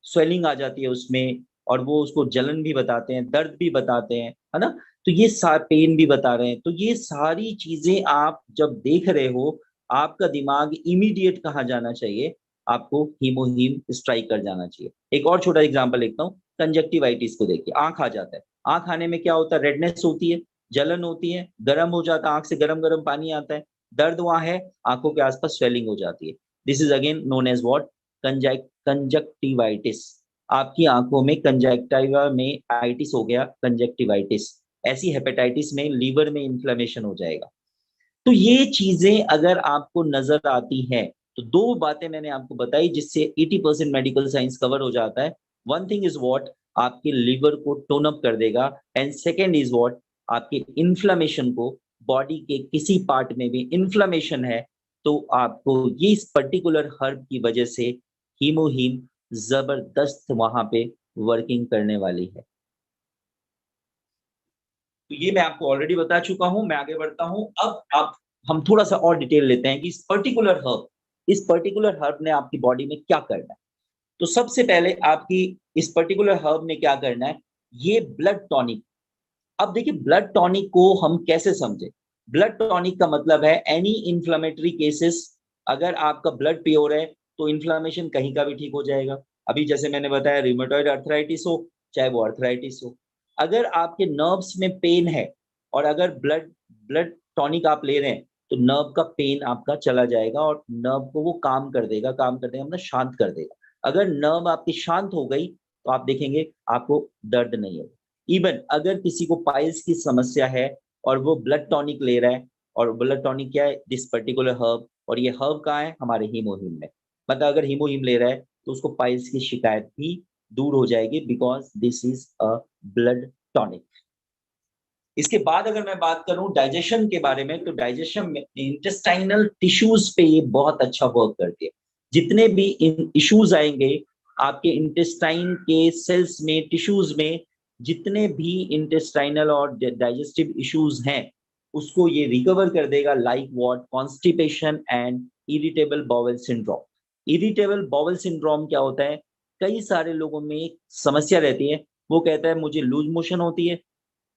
A: स्वेलिंग आ जाती है उसमें, और वो उसको जलन भी बताते हैं, दर्द भी बताते हैं, है ना। तो ये पेन भी बता रहे हैं। तो ये सारी चीजें आप जब देख रहे हो, आपका दिमाग इमीडिएट कहाँ जाना चाहिए, आपको हीमोहीम स्ट्राइक कर जाना चाहिए। एक और छोटा एग्जांपल लेता हूँ, कंजक्टिवाइटिस को देखिए, आंख आ जाता है। आंख आने में क्या होता है, रेडनेस होती है, जलन होती है, गर्म हो जाता है, आंख से गरम गरम पानी आता है। दर्द वहां है, आंखों के आसपास स्वेलिंग हो जाती है। This is again known as what, conjunctivitis. आपकी आंखों में कंजक्टिवा में आइटिस हो गया, कंजक्टिवाइटिस। ऐसी हेपेटाइटिस में लीवर में इन्फ्लेमेशन हो जाएगा। तो ये चीजें अगर आपको नजर आती हैं, तो दो बातें मैंने आपको बताई जिससे 80% मेडिकल साइंस कवर हो जाता है। वन थिंग इज व्हाट, आपके लिवर को टोन अप कर देगा, एंड सेकेंड इज व्हाट, आपके इन्फ्लेमेशन को, बॉडी के किसी पार्ट में भी इन्फ्लेमेशन है तो आपको ये इस पर्टिकुलर हर्ब की वजह से हीमोहीम जबरदस्त वहां पे वर्किंग करने वाली है। तो ये मैं आपको ऑलरेडी बता चुका हूं, मैं आगे बढ़ता हूं। अब आप हम थोड़ा सा और डिटेल लेते हैं कि इस पर्टिकुलर हर्ब ने आपकी बॉडी में क्या करना है। तो सबसे पहले आपकी इस पर्टिकुलर हर्ब ने क्या करना है, ये ब्लड टॉनिक। अब देखिए ब्लड टॉनिक को हम कैसे समझे। ब्लड टॉनिक का मतलब है एनी इन्फ्लेमेटरी केसेस, अगर आपका ब्लड प्योर है तो इन्फ्लेमेशन कहीं का भी ठीक हो जाएगा। अभी जैसे मैंने बताया रिमेटॉइड अर्थराइटिस हो, चाहे वो अर्थराइटिस हो। अगर आपके नर्व्स में पेन है और अगर ब्लड ब्लड टॉनिक आप ले रहे हैं तो नर्व का पेन आपका चला जाएगा और नर्व को वो काम कर देगा मतलब शांत कर देगा। अगर नर्व आपकी शांत हो गई तो आप देखेंगे आपको दर्द नहीं होगा। इवन अगर किसी को पाइल्स की समस्या है और वो ब्लड टॉनिक ले रहा है, और ब्लड टॉनिक क्या है, दिस पर्टिकुलर हर्ब, और ये हर्ब कहाँ है, हमारे हीमोहीम में। मतलब अगर हीमोहीम ले रहा है तो उसको पाइल्स की शिकायत भी दूर हो जाएगी, because this is a blood tonic. इसके बाद अगर मैं बात करूं डाइजेशन के बारे में, तो डाइजेशन में इंटेस्टाइनल टिश्यूज पे ये बहुत अच्छा वर्क करती है। जितने भी इश्यूज आएंगे आपके इंटेस्टाइन के सेल्स में, टिश्यूज में, जितने भी इंटेस्टाइनल और डाइजेस्टिव इश्यूज हैं उसको ये रिकवर कर देगा। Like what, constipation and irritable bowel syndrome. Irritable bowel syndrome क्या होता है, कई सारे लोगों में एक समस्या रहती है, वो कहता है मुझे लूज मोशन होती है,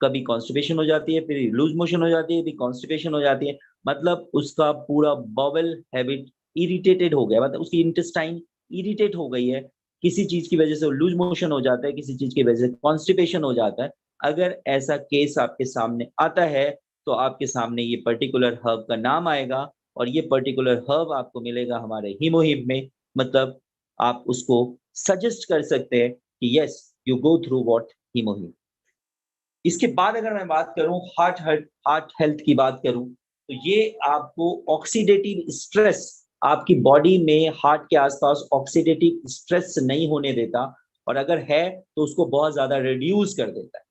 A: कभी कॉन्स्टिपेशन हो जाती है, फिर लूज मोशन हो जाती है, फिर कॉन्स्टिपेशन हो जाती है। मतलब उसका पूरा बाउल हैबिट इरिटेटेड हो गया, मतलब उसकी इंटेस्टाइन इरिटेट हो गई है। किसी चीज की वजह से लूज मोशन हो जाता है, किसी चीज की वजह से कॉन्स्टिपेशन हो जाता है। अगर ऐसा केस आपके सामने आता है तो आपके सामने ये पर्टिकुलर हर्ब का नाम आएगा, और ये पर्टिकुलर हर्ब आपको मिलेगा हमारे हीमोहिम में। मतलब आप उसको सजेस्ट कर सकते हैं कि yes you go through what हीमोहिम। इसके बाद अगर मैं बात करूं हार्ट हेल्थ की बात करूं, तो ये आपको ऑक्सीडेटिव स्ट्रेस, आपकी बॉडी में हार्ट के आसपास ऑक्सीडेटिव स्ट्रेस नहीं होने देता, और अगर है तो उसको बहुत ज्यादा रिड्यूस कर देता है।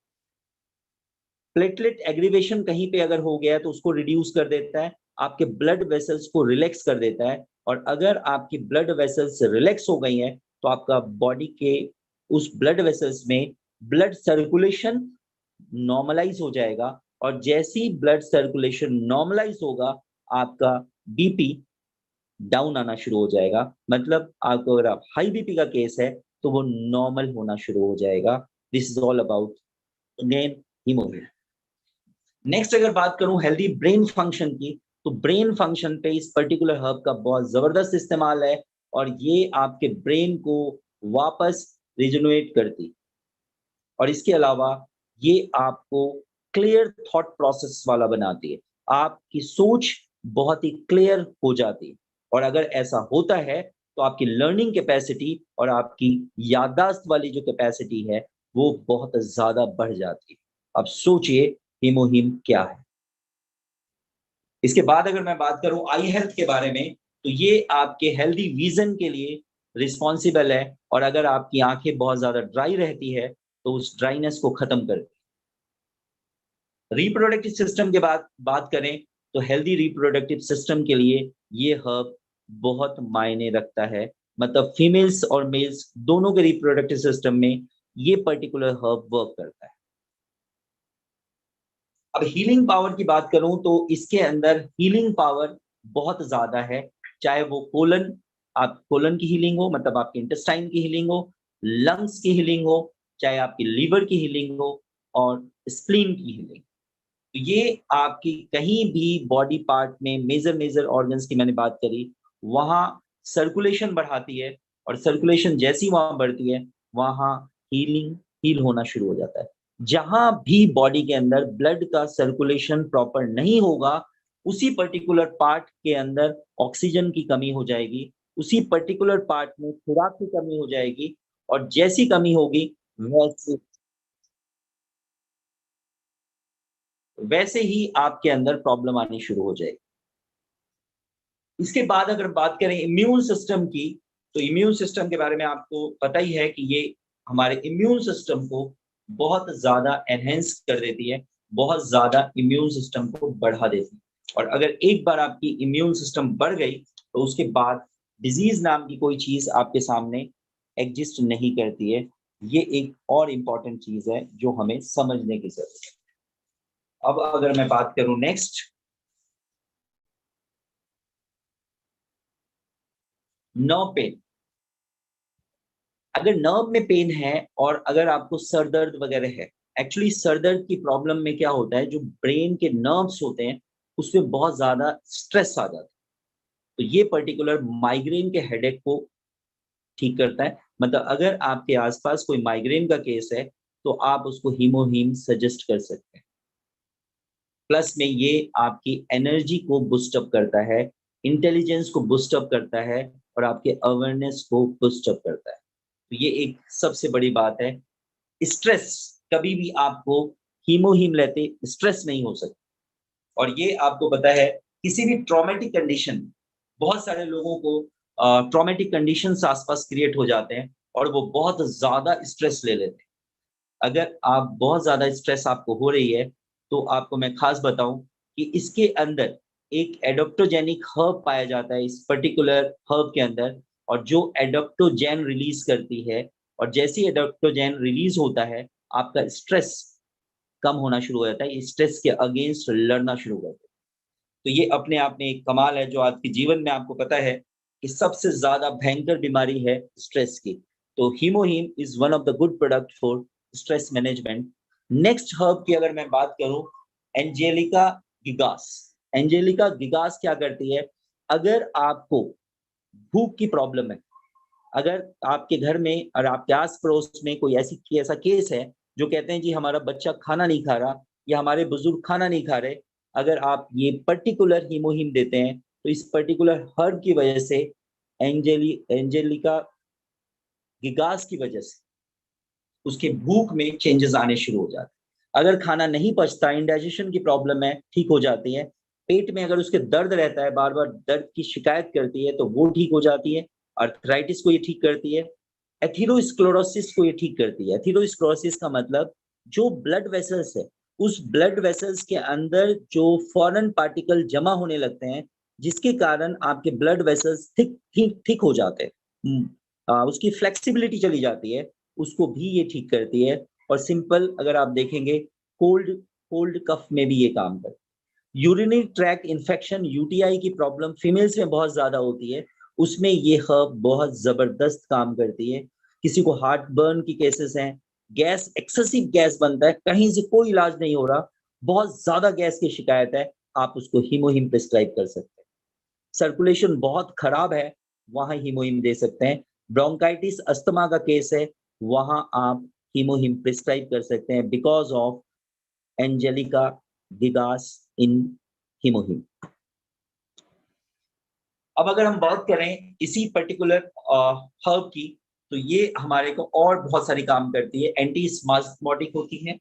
A: प्लेटलेट एग्रीवेशन कहीं पे अगर हो गया तो उसको रिड्यूस कर देता है, आपके ब्लड वेसल्स को रिलैक्स कर देता है। और अगर आपकी ब्लड वेसल्स रिलैक्स हो गई हैं तो आपका बॉडी के उस ब्लड वेसल्स में ब्लड सर्कुलेशन नॉर्मलाइज हो जाएगा, और जैसे ही ब्लड सर्कुलेशन नॉर्मलाइज होगा आपका बीपी डाउन आना शुरू हो जाएगा। मतलब आपको अगर आप हाई बीपी का केस है तो वो नॉर्मल होना शुरू हो जाएगा। This is all about again haemoglobin. Next अगर बात करूं हेल्दी ब्रेन फंक्शन की, तो ब्रेन फंक्शन पे इस पर्टिकुलर हर्ब का बहुत जबरदस्त इस्तेमाल है, और ये आपके ब्रेन को वापस रिजनरेट करती। और इसके अलावा ये आपको क्लियर थॉट प्रोसेस वाला बनाती है, आपकी सोच बहुत ही क्लियर हो जाती है। और अगर ऐसा होता है तो आपकी लर्निंग कैपेसिटी और आपकी याददाश्त वाली जो कैपेसिटी है वो बहुत ज्यादा बढ़ जाती है। अब सोचिए हीमोहीम क्या है। इसके बाद अगर मैं बात करूं आई हेल्थ के बारे में, तो ये आपके हेल्दी विजन के लिए रिस्पॉन्सिबल है, और अगर आपकी आंखें बहुत ज्यादा ड्राई रहती है तो उस ड्राइनेस को खत्म कर। रिप्रोडक्टिव सिस्टम के बात करें तो हेल्दी रिप्रोडक्टिव सिस्टम के लिए ये हर्ब बहुत मायने रखता है। मतलब फीमेल्स और मेल्स दोनों के रिप्रोडक्टिव सिस्टम में ये पर्टिकुलर हर्ब वर्क करता है। अब हीलिंग पावर की बात करूं तो इसके अंदर हीलिंग पावर बहुत ज्यादा है, चाहे वो आप कोलन की हीलिंग हो, मतलब आपके इंटेस्टाइन की हीलिंग हो, लंग्स की हीलिंग हो, चाहे आपकी लीवर की हीलिंग हो, और स्प्लीन की हीलिंग। तो ये आपकी कहीं भी बॉडी पार्ट में मेजर मेजर ऑर्गन्स की मैंने बात करी, वहां सर्कुलेशन बढ़ाती है, और सर्कुलेशन जैसी वहां बढ़ती है वहां हील होना शुरू हो जाता है। जहां भी बॉडी के अंदर ब्लड का सर्कुलेशन प्रॉपर नहीं होगा उसी पर्टिकुलर पार्ट के अंदर ऑक्सीजन की कमी हो जाएगी, उसी पर्टिकुलर पार्ट में खुराक की कमी हो जाएगी, और जैसी कमी होगी वैसे ही आपके अंदर प्रॉब्लम आनी शुरू हो जाएगी। इसके बाद अगर बात करें इम्यून सिस्टम की, तो इम्यून सिस्टम के बारे में आपको पता ही है कि ये हमारे इम्यून सिस्टम को बहुत ज़्यादा एनहांस कर देती है, बहुत ज़्यादा इम्यून सिस्टम को बढ़ा देती है। और अगर एक बार आपकी इम्यून सिस्टम बढ़ गई, तो उसके बाद डिजीज़ नाम की कोई चीज़ आपके सामने एग्जिस्ट नहीं करती है। ये एक और इम्पोर्टेंट चीज़ है जो हमें समझने की ज़रूरत है। अब अगर मैं बात करूँ नेक्स्ट, नर्व पेन। अगर नर्व में पेन है और अगर आपको सर दर्द वगैरह है, एक्चुअली सर दर्द की प्रॉब्लम में क्या होता है, जो ब्रेन के नर्व्स होते हैं उसमें बहुत ज़्यादा स्ट्रेस आ जाता है। तो ये पर्टिकुलर माइग्रेन के हेडेक को ठीक करता है। मतलब अगर आपके आसपास कोई माइग्रेन का केस है, तो आप उसको हीमोहीम सजेस्ट कर सकते हैं। प्लस में ये आपकी एनर्जी को बूस्ट अप करता है, इंटेलिजेंस को बूस्ट अप करता है, और आपके अवेयरनेस को बूस्ट अप करता है। तो ये एक सबसे बड़ी बात है। स्ट्रेस कभी भी आपको हीमोहीम लेते स्ट्रेस नहीं हो सकता। और ये आपको पता है, किसी भी ट्रॉमेटिक कंडीशन, बहुत सारे लोगों को ट्रॉमेटिक कंडीशंस आसपास क्रिएट हो जाते हैं और वो बहुत ज़्यादा स्ट्रेस ले लेते हैं। अगर आप बहुत ज़्यादा स्ट्रेस आपको हो रही है, तो आपको मैं खास बताऊं कि इसके अंदर एक एडोप्टोजेनिक हर्ब पाया जाता है इस पर्टिकुलर हर्ब के अंदर, और जो एडोप्टोजेन रिलीज करती है, और जैसे ही एडोप्टोजेन रिलीज होता है, आपका स्ट्रेस कम होना शुरू हो जाता है, स्ट्रेस के अगेंस्ट लड़ना शुरू हो जाता है। तो ये अपने आप में एक कमाल है, जो आज के जीवन में आपको पता है कि सबसे ज़्यादा भयंकर बीमारी है स्ट्रेस की। तो हीमोहीम is one of the good product for stress management. Next herb की अगर मैं बात करूँ, एंजेलिका गिगास। एंजेलिका गिगास क्या करती है, अगर आपको भूख की प्रॉब्लम है, अगर आपके घर में और आपके आस-पड़ोस में कोई ऐसा केस है, जो कहते हैं जी हमारा बच्चा खाना नहीं खा रहा या हमारे बुजुर्ग खाना नहीं खा रहे, अगर आप ये पर्टिकुलर हीमोहीम देते हैं, तो इस पर्टिकुलर हर्ब की वजह से एंजेलिका गिगास की वजह से उसकी भूख में चेंजेस आने शुरू हो जाते हैं। अगर खाना नहीं पचता, इंडाइजेशन की प्रॉब्लम है, ठीक हो जाती है। पेट में अगर उसके दर्द रहता है, बार-बार दर्द की शिकायत करती है, तो वो ठीक हो जाती है। आर्थराइटिस को ये ठीक करती है। एथेरोस्क्लेरोसिस को ये ठीक करती है। एथेरोस्क्लेरोसिस का मतलब जो ब्लड वेसल्स है, उस ब्लड वेसल्स के अंदर जो फॉरेन पार्टिकल जमा होने लगते हैं, जिसके कारण आपके ब्लड वेसल्स ठीक हो जाते हैं। उसकी फ्लेक्सिबिलिटी चली जाती है, उसको भी ये ठीक करती है। और सिंपल अगर आप देखेंगे, कोल्ड कोल्ड कफ में भी ये काम करती है। यूरिनरी ट्रैक्ट इन्फेक्शन, यूटीआई की प्रॉब्लम फीमेल्स में बहुत ज़्यादा होती है, उसमें ये हर्ब बहुत ज़बरदस्त काम करती है। किसी को हार्ट बर्न की केसेस हैं, गैस एक्सेसिव गैस बनता है, कहीं से कोई इलाज नहीं हो रहा, बहुत ज़्यादा गैस की शिकायत है, आप उसको हीमोहिम प्रिस्क्राइब कर सकते हैं। सर्कुलेशन बहुत खराब है, वहाँ हीमोहिम दे सकते हैं। ब्रोंकाइटिस, अस्थमा का केस है, वहाँ आप हीमोहिम प्रिस्क्राइब कर सकते हैं बिकॉज़ ऑफ एंजेलिका गिगास इन हीमोहिम। अब अगर हम बात करें इसी पर्टिकुलर हर्ब की, तो ये हमारे को और बहुत सारी काम करती है। एंटी स्पाज़्मोटिक होती है,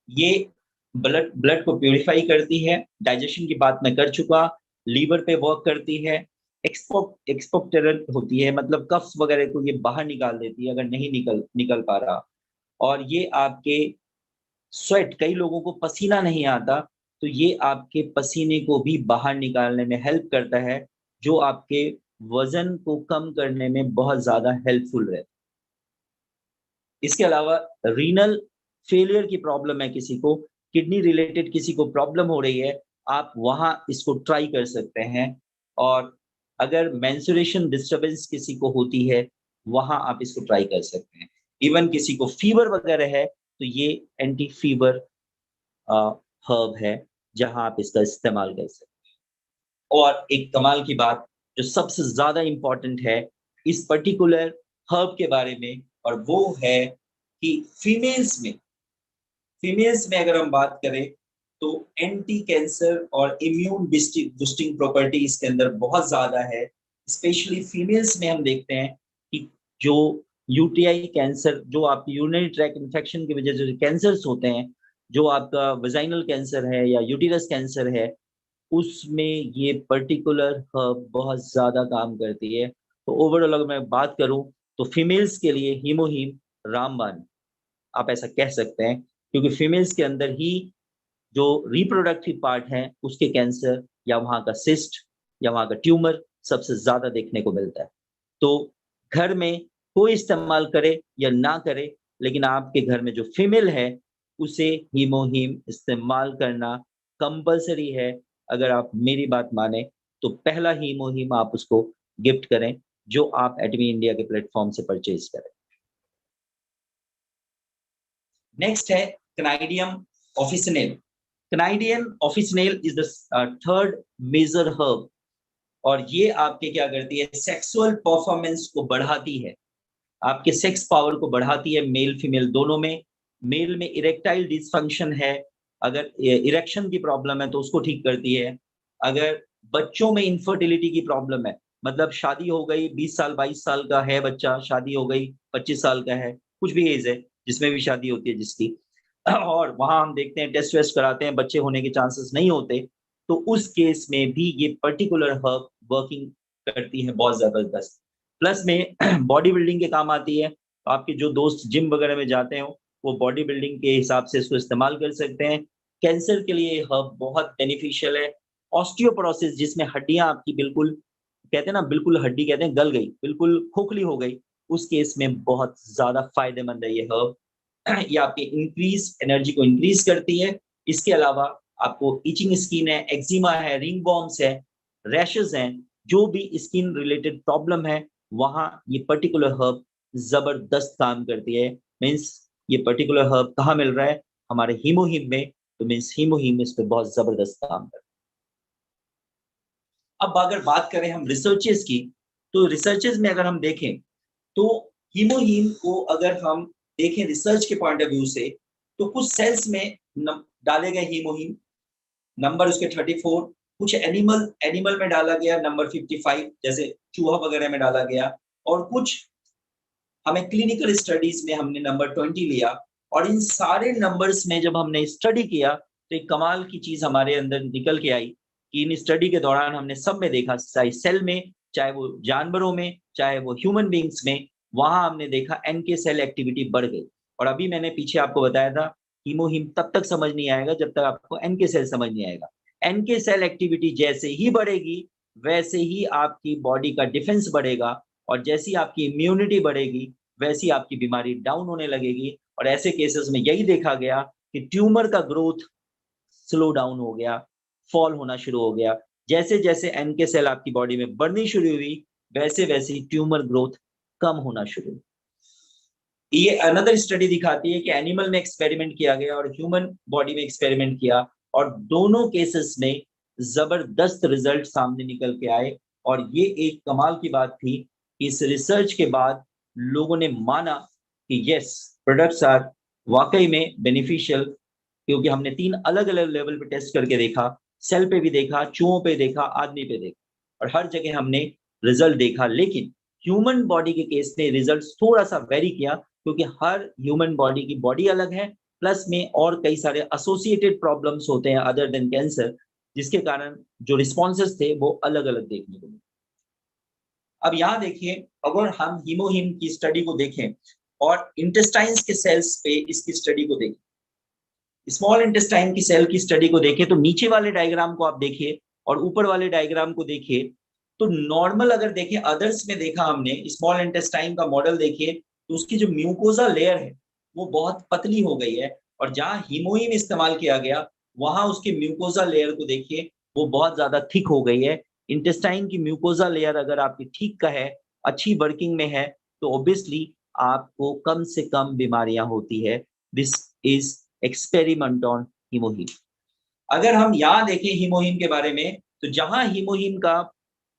A: ये ब्लड ब्लड को प्यूरिफाई करती है, डाइजेशन की बात मैं कर चुका, लीवर पे वर्क करती है, एक्सपोक्टोरेंट होती है, मतलब कफ्स वगैरह को ये बाहर निकाल देती है अगर नहीं निकल पा रहा। और ये आपके स्वेट, कई लोगों को पसीना नहीं आता, तो ये आपके पसीने को भी बाहर निकालने में हेल्प करता है, जो आपके वज़न को कम करने में बहुत ज़्यादा हेल्पफुल है। इसके अलावा रीनल फेलियर की प्रॉब्लम है किसी को, किडनी रिलेटेड किसी को प्रॉब्लम हो रही है, आप वहाँ इसको ट्राई कर सकते हैं। और अगर मेंस्ट्रुएशन डिस्टर्बेंस किसी को होती है, वहाँ आप इसको ट्राई कर सकते हैं। इवन किसी को फीवर वगैरह है, तो ये एंटी फीवर अ, हर्ब है, जहाँ आप इसका इस्तेमाल कर सकते हैं। और एक कमाल की बात, जो सबसे ज़्यादा इम्पोर्टेंट है इस पर्टिकुलर हर्ब के बारे में, और वो है कि फीमेल्स में अगर हम बात करें, तो एंटी कैंसर और इम्यून बूस्टिंग प्रॉपर्टी इसके अंदर बहुत ज्यादा है। स्पेशली फीमेल्स में हम देखते हैं कि जो यूटीआई कैंसर, जो आपकी यूरिनरी ट्रैक इन्फेक्शन की वजह से जो कैंसर्स होते हैं, जो आपका वेजाइनल कैंसर है या यूटेरस कैंसर है, उसमें ये पर्टिकुलर हर्ब बहुत ज्यादा काम करती है। तो ओवरऑल अगर मैं बात करूं तो फीमेल्स के लिए हीमोहीम रामबाण, आप ऐसा कह सकते हैं, क्योंकि फीमेल्स के अंदर ही जो रिप्रोडक्टिव पार्ट है उसके कैंसर या वहां का सिस्ट या वहां का ट्यूमर सबसे ज्यादा देखने को मिलता है। तो घर में कोई इस्तेमाल करे या ना करे, लेकिन आपके घर में जो फीमेल है उसे हीमोहीम इस्तेमाल करना कंपलसरी है। अगर आप मेरी बात माने तो पहला हीमोहीम आप उसको गिफ्ट करें, जो आप एटमी इंडिया के प्लेटफॉर्म से परचेज करें। नेक्स्ट है cnidium officinale. Cnidium officinale is the third major herb, और ये आपके क्या करती है, सेक्सुअल परफॉर्मेंस को बढ़ाती है, आपके सेक्स पावर को बढ़ाती है मेल फीमेल दोनों में। मेल में इरेक्टाइल डिसफंक्शन है, अगर इरेक्शन की प्रॉब्लम है तो उसको ठीक करती है। अगर बच्चों में इनफर्टिलिटी की प्रॉब्लम है, मतलब शादी हो गई, 20 साल 22 साल का है बच्चा, शादी हो गई 25 साल का है, कुछ भी एज है जिसमें भी शादी होती है जिसकी, और वहां हम देखते हैं टेस्ट वेस्ट कराते हैं, बच्चे होने के चांसेस नहीं होते, तो उस केस में भी ये पर्टिकुलर हर्ब वर्किंग करती है बहुत जबरदस्त। प्लस में बॉडी बिल्डिंग के काम आती है, तो आपके जो दोस्त जिम वगैरह में जाते हो वो बॉडी बिल्डिंग के हिसाब से इसको इस्तेमाल कर सकते हैं। कैंसर के लिए हर्ब बहुत बेनिफिशियल है। ऑस्टियोपोरोसिस, जिसमें हड्डियां आपकी बिल्कुल, कहते हैं ना, बिल्कुल हड्डी कहते हैं गल गई, बिल्कुल खोखली हो गई, उस केस में बहुत ज्यादा फायदेमंद है ये हर्ब। ये आपके इंक्रीज एनर्जी को इंक्रीज करती है। इसके अलावा आपको इचिंग स्किन है, एक्जिमा है, रिंग बॉम्स है, रैशेस हैं, जो भी स्किन रिलेटेड प्रॉब्लम है, वहां ये पर्टिकुलर हर्ब जबरदस्त काम करती है। मीन्स ये पर्टिकुलर हर्ब कहाँ मिल रहा है, हमारे हीमोहीम में, तो मीन्स हीमोहीम इस पे बहुत जबरदस्त काम करता है। अब अगर बात करें हम रिसर्चेस की, तो रिसर्चेस में अगर हम देखें तो हीमोहीम को अगर हम देखें रिसर्च के पॉइंट ऑफ व्यू से, तो कुछ सेल्स में डाले गए हीमोहीम, नंबर उसके 34, कुछ एनिमल एनिमल में डाला गया नंबर 55, जैसे चूहा वगैरह में डाला गया, और कुछ हमें क्लिनिकल स्टडीज में हमने नंबर 20 लिया। और इन सारे नंबर्स में जब हमने स्टडी किया तो एक कमाल की चीज हमारे अंदर निकल के आई कि इन स्टडी के दौरान हमने सब में देखा, चाहे सेल में, चाहे वो जानवरों में, चाहे वो ह्यूमन बींग्स में, वहां हमने देखा एनके सेल एक्टिविटी बढ़ गई। और अभी मैंने पीछे आपको बताया था हीमोहीम तब तक समझ नहीं आएगा जब तक आपको एनके सेल समझ नहीं आएगा। एनके सेल एक्टिविटी जैसे ही बढ़ेगी वैसे ही आपकी बॉडी का डिफेंस बढ़ेगा, और जैसी आपकी इम्यूनिटी बढ़ेगी वैसी आपकी बीमारी डाउन होने लगेगी। और ऐसे केसेस में यही देखा गया कि ट्यूमर का ग्रोथ स्लो डाउन हो गया, फॉल होना शुरू हो गया। जैसे जैसे एनके सेल आपकी बॉडी में बढ़नी शुरू हुई वैसे वैसे ट्यूमर ग्रोथ कम होना शुरू हुई। ये अनदर स्टडी दिखाती है कि एनिमल में एक्सपेरिमेंट किया गया और ह्यूमन बॉडी में एक्सपेरिमेंट किया, और दोनों केसेस में जबरदस्त रिजल्ट सामने निकल के आए। और ये एक कमाल की बात थी कि इस रिसर्च के बाद लोगों ने माना कि यस, प्रोडक्ट्स आर वाकई में बेनिफिशियल, क्योंकि हमने 3 अलग अलग लेवल पे टेस्ट करके देखा, सेल पे भी देखा, चूहों पे देखा, आदमी पे देखा, और हर जगह हमने रिजल्ट देखा। लेकिन ह्यूमन बॉडी के केस में रिजल्ट थोड़ा सा वेरी किया, क्योंकि हर ह्यूमन बॉडी की बॉडी अलग है, प्लस में और कई सारे एसोसिएटेड प्रॉब्लम्स होते हैं अदर देन कैंसर, जिसके कारण जो रिस्पॉन्सेस थे वो अलग अलग देखने को मिले। अब यहाँ देखिए, अगर हम हीमोहीम की स्टडी को देखें और इंटेस्टाइन्स के सेल्स पे इसकी स्टडी को देखें, स्मॉल इंटेस्टाइन की सेल की स्टडी को देखें, तो नीचे वाले डायग्राम को आप देखिए और ऊपर वाले डायग्राम को देखिए, तो नॉर्मल अगर देखें अदर्स में देखा हमने, स्मॉल इंटेस्टाइन का मॉडल देखिए, तो उसकी जो म्यूकोजा लेयर है वो बहुत पतली हो गई है, और जहां हीमोहीम इस्तेमाल किया गया वहां उसकी म्यूकोजा लेयर को देखिए, वो बहुत ज्यादा थिक हो गई है। इंटेस्टाइन की म्यूकोजा लेयर अगर आपकी ठीक का है, अच्छी वर्किंग में है, तो ऑब्वियसली आपको कम से कम बीमारियां होती है। दिस इज एक्सपेरिमेंट ऑन हीमोहीम। अगर हम यहाँ देखें हीमोहीम के बारे में, तो जहां हीमोहीम का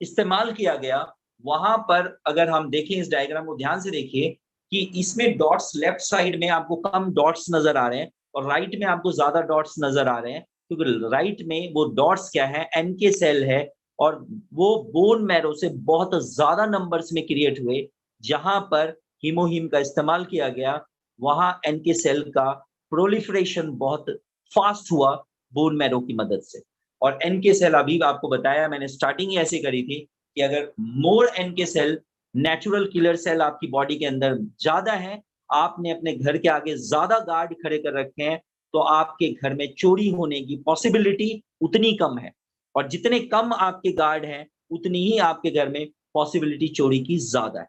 A: इस्तेमाल किया गया वहां पर अगर हम देखें, इस डायग्राम को ध्यान से देखिए कि इसमें डॉट्स लेफ्ट साइड में आपको कम डॉट्स नजर आ रहे हैं और राइट में आपको ज्यादा डॉट्स नजर आ रहे हैं। क्योंकि राइट में वो डॉट्स क्या है, एनके सेल है, और वो बोन मैरो से बहुत ज्यादा नंबर्स में क्रिएट हुए। जहां पर हीमोहीम का इस्तेमाल किया गया, वहां एनके सेल का प्रोलिफरेशन बहुत फास्ट हुआ बोन मैरो की मदद से। और एनके सेल, अभी आपको बताया मैंने, स्टार्टिंग ही ऐसे करी थी कि अगर more NK cell, natural killer cell आपकी बॉडी के अंदर ज्यादा है, आपने अपने घर के आगे ज्यादा गार्ड खड़े कर रखे हैं, तो आपके घर में चोरी होने की पॉसिबिलिटी उतनी कम है। और जितने कम आपके गार्ड हैं, उतनी ही आपके घर में पॉसिबिलिटी चोरी की ज्यादा है।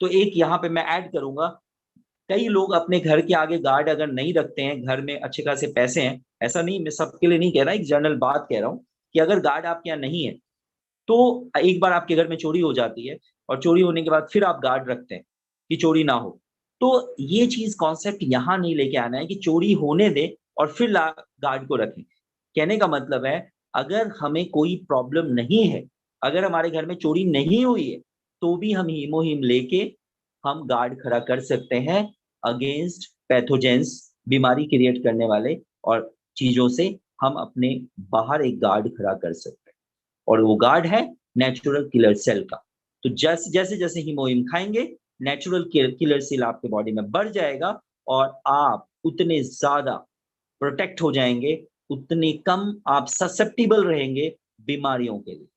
A: तो एक यहाँ पे मैं ऐड करूंगा, कई लोग अपने घर के आगे गार्ड अगर नहीं रखते हैं, घर में अच्छे खासे पैसे हैं, ऐसा नहीं, मैं सबके लिए नहीं कह रहा, एक जनरल बात कह रहा हूं कि अगर गार्ड आपके यहाँ नहीं है, तो एक बार आपके घर में चोरी हो जाती है, और चोरी होने के बाद फिर आप गार्ड रखते हैं कि चोरी ना हो। तो ये चीज कॉन्सेप्ट यहाँ नहीं लेके आना है कि चोरी होने दे और फिर गार्ड को रखें। कहने का मतलब है, अगर हमें कोई प्रॉब्लम नहीं है, अगर हमारे घर में चोरी नहीं हुई है, तो भी हम हीमोहीम लेके हम गार्ड खड़ा कर सकते हैं अगेंस्ट पैथोजेंस, बीमारी क्रिएट करने वाले और चीजों से हम अपने बाहर एक गार्ड खड़ा कर सकते हैं। और वो गार्ड है नेचुरल किलर सेल का। तो जैसे जैसे जैसे हीमोहीम खाएंगे, नेचुरल किलर सेल आपके बॉडी में बढ़ जाएगा, और आप उतने ज्यादा प्रोटेक्ट हो जाएंगे, उतने कम आप ससेप्टिबल रहेंगे बीमारियों के लिए।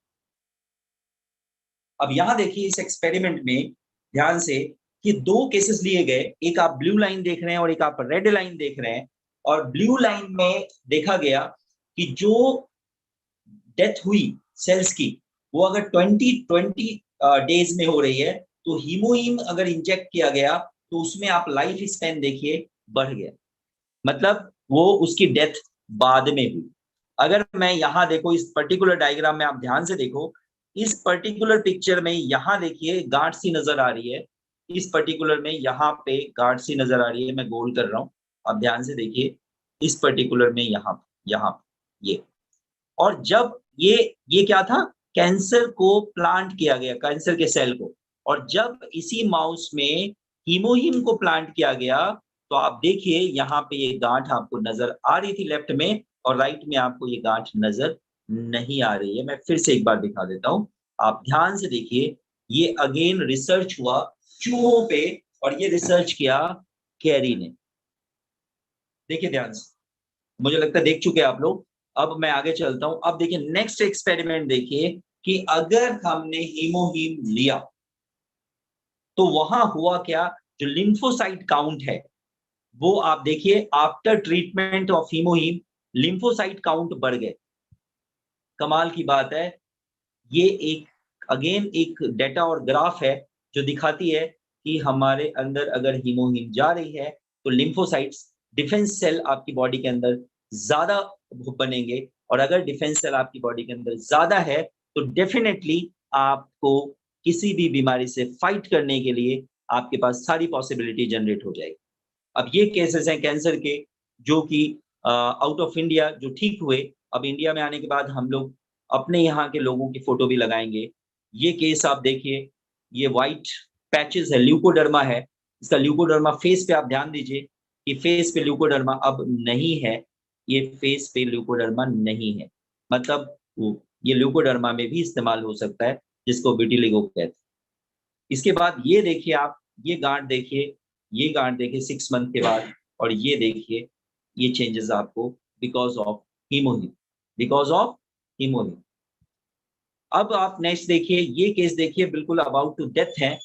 A: अब यहां देखिए इस एक्सपेरिमेंट में ध्यान से कि दो केसेस लिए गए, एक आप ब्लू लाइन देख रहे हैं और एक आप रेड लाइन देख रहे हैं। और ब्लू लाइन में देखा गया कि जो डेथ हुई सेल्स की, वो अगर 20 डेज में हो रही है, तो हीमोहीम अगर इंजेक्ट किया गया, तो उसमें आप लाइफ स्पैन देखिए बढ़ गया, मतलब वो उसकी डेथ बाद में हुई। अगर मैं यहाँ देखो, इस पर्टिकुलर डायग्राम में आप ध्यान से देखो, इस पर्टिकुलर पिक्चर में यहाँ देखिए गांठ सी नजर आ रही है, इस पर्टिकुलर में यहाँ पे गांठ सी नजर आ रही है, मैं गोल कर रहा हूँ, आप ध्यान से देखिए, इस पर्टिकुलर में यहाँ ये। और जब ये क्या था, कैंसर को प्लांट किया गया, कैंसर के सेल को, और जब इसी माउस में हीमोहीम को प्लांट किया गया, तो आप देखिए यहाँ पे ये गांठ आपको नजर आ रही थी लेफ्ट में, और राइट में आपको ये गांठ नजर नहीं आ रही है। मैं फिर से एक बार दिखा देता हूं, आप ध्यान से देखिए, ये अगेन रिसर्च हुआ चूहों पे, और ये रिसर्च किया कैरी ने। देखिए ध्यान से, मुझे लगता है देख चुके हैं आप लोग। अब मैं आगे चलता हूं, अब देखिए नेक्स्ट एक्सपेरिमेंट देखिए कि अगर हमने हीमोहीम लिया, तो वहां हुआ क्या, जो लिम्फोसाइट काउंट है, वो आप देखिए आफ्टर ट्रीटमेंट ऑफ हीमोहीम लिम्फोसाइट काउंट बढ़ गए। कमाल की बात है, ये एक अगेन एक डेटा और ग्राफ है जो दिखाती है कि हमारे अंदर अगर हीमोहीम जा रही है, तो लिम्फोसाइट्स, डिफेंस सेल आपकी बॉडी के अंदर ज्यादा बनेंगे, और अगर डिफेंस सेल आपकी बॉडी के अंदर ज्यादा है, तो डेफिनेटली आपको किसी भी बीमारी से फाइट करने के लिए आपके पास सारी पॉसिबिलिटी जनरेट हो जाएगी। अब ये केसेस हैं कैंसर के, जो कि आउट ऑफ इंडिया जो ठीक हुए। अब इंडिया में आने के बाद हम लोग अपने यहाँ के लोगों की फोटो भी लगाएंगे। ये केस आप देखिए, ये व्हाइट पैचेस है, ल्यूकोडर्मा है, इसका ल्यूकोडर्मा फेस पे आप ध्यान दीजिए कि फेस पे ल्यूकोडर्मा अब नहीं है, ये फेस पे ल्यूकोडर्मा नहीं है, मतलब ये ल्यूकोडर्मा में भी इस्तेमाल हो सकता है, जिसको विटिलिगो कहते हैं। इसके बाद ये देखिए आप, ये गांठ देखिए, ये गांठ देखिए 6 मंथ के बाद, और ये देखिए, ये चेंजेस आपको बिकॉज ऑफ हीमोहीम, बिकॉज ऑफ हीमोहीम। अब आप नेक्स्ट देखिए, ये केस देखिए, बिल्कुल अबाउट टू डेथ है,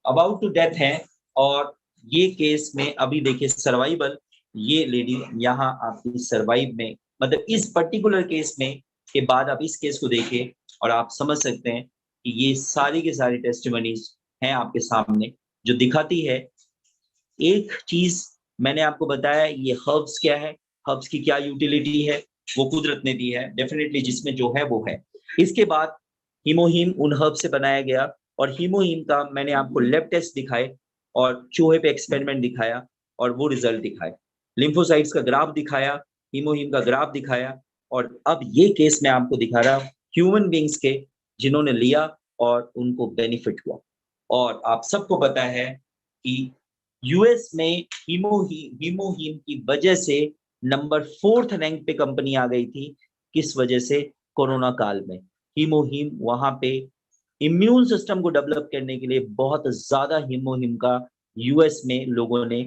A: अबाउट टू डेथ है। और ये केस में अभी देखिए सर्वाइवल, ये लेडी यहाँ आपकी सर्वाइव में, मतलब इस पर्टिकुलर केस में के बाद आप इस केस को देखिए, और आप समझ सकते हैं कि ये सारी की सारी टेस्टिमनीज हैं आपके सामने, जो दिखाती है एक चीज। मैंने आपको बताया ये हर्ब्स क्या है, हर्ब्स की क्या यूटिलिटी है, वो कुदरत ने दी है, डेफिनेटली जिसमें जो है वो है। इसके बाद हीमोहीम उन हर्ब से बनाया गया, और हीमोहीम का मैंने आपको लैब टेस्ट दिखाए, और चूहे पे एक्सपेरिमेंट दिखाया, और वो रिजल्ट दिखाए, लिम्फोसाइट्स का ग्राफ दिखाया, हीमोहीम का ग्राफ दिखाया। और अब ये केस मैं आपको दिखा रहा हूं ह्यूमन बींग्स के, जिन्होंने लिया और उनको बेनिफिट हुआ। और आप सबको पता है कि यूएस में हीमोहीम की वजह से नंबर 4th रैंक पे कंपनी आ गई थी। किस वजह से? कोरोना काल में हीमोहिम वहां पे इम्यून सिस्टम को डेवलप करने के लिए बहुत ज्यादा हीमोहिम का यूएस में लोगों ने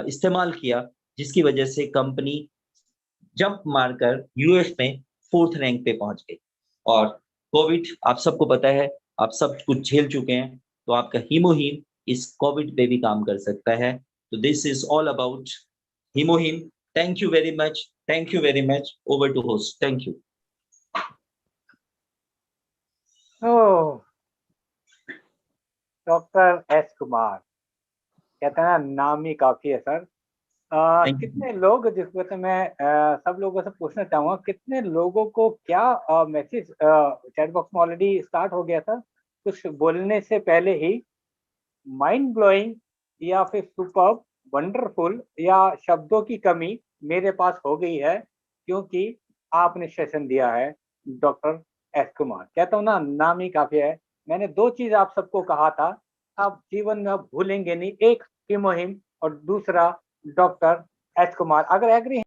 A: इस्तेमाल किया, जिसकी वजह से कंपनी जंप मारकर यूएस में 4th रैंक पे पहुंच गई। और कोविड आप सबको पता है, आप सब कुछ झेल चुके हैं, तो आपका हीमोहिम इस कोविड पे भी काम कर सकता है। तो दिस इज ऑल अबाउट हीमोहिम। Thank you very much, thank you very much. Over to host, thank you.
B: Doctor S Kumar, कहते हैं ना, नाम ही काफी है सर।
A: Thank you.
B: कितने लोग, जिसको तो मैं सब लोगों से पूछना चाहूंगा, कितने लोगों को क्या मैसेज चैट बॉक्स में ऑलरेडी स्टार्ट हो गया था कुछ बोलने से पहले ही, माइंड ब्लोइंग या फिर सुपर वंडरफुल या शब्दों की कमी मेरे पास हो गई है, क्योंकि आपने सेशन दिया है डॉक्टर एस कुमार। कहता हूँ ना, नाम ही काफी है। मैंने दो चीज आप सबको कहा था, आप जीवन में अब भूलेंगे नहीं, एक हीमोहिम और दूसरा डॉक्टर एस कुमार। अगर एग्री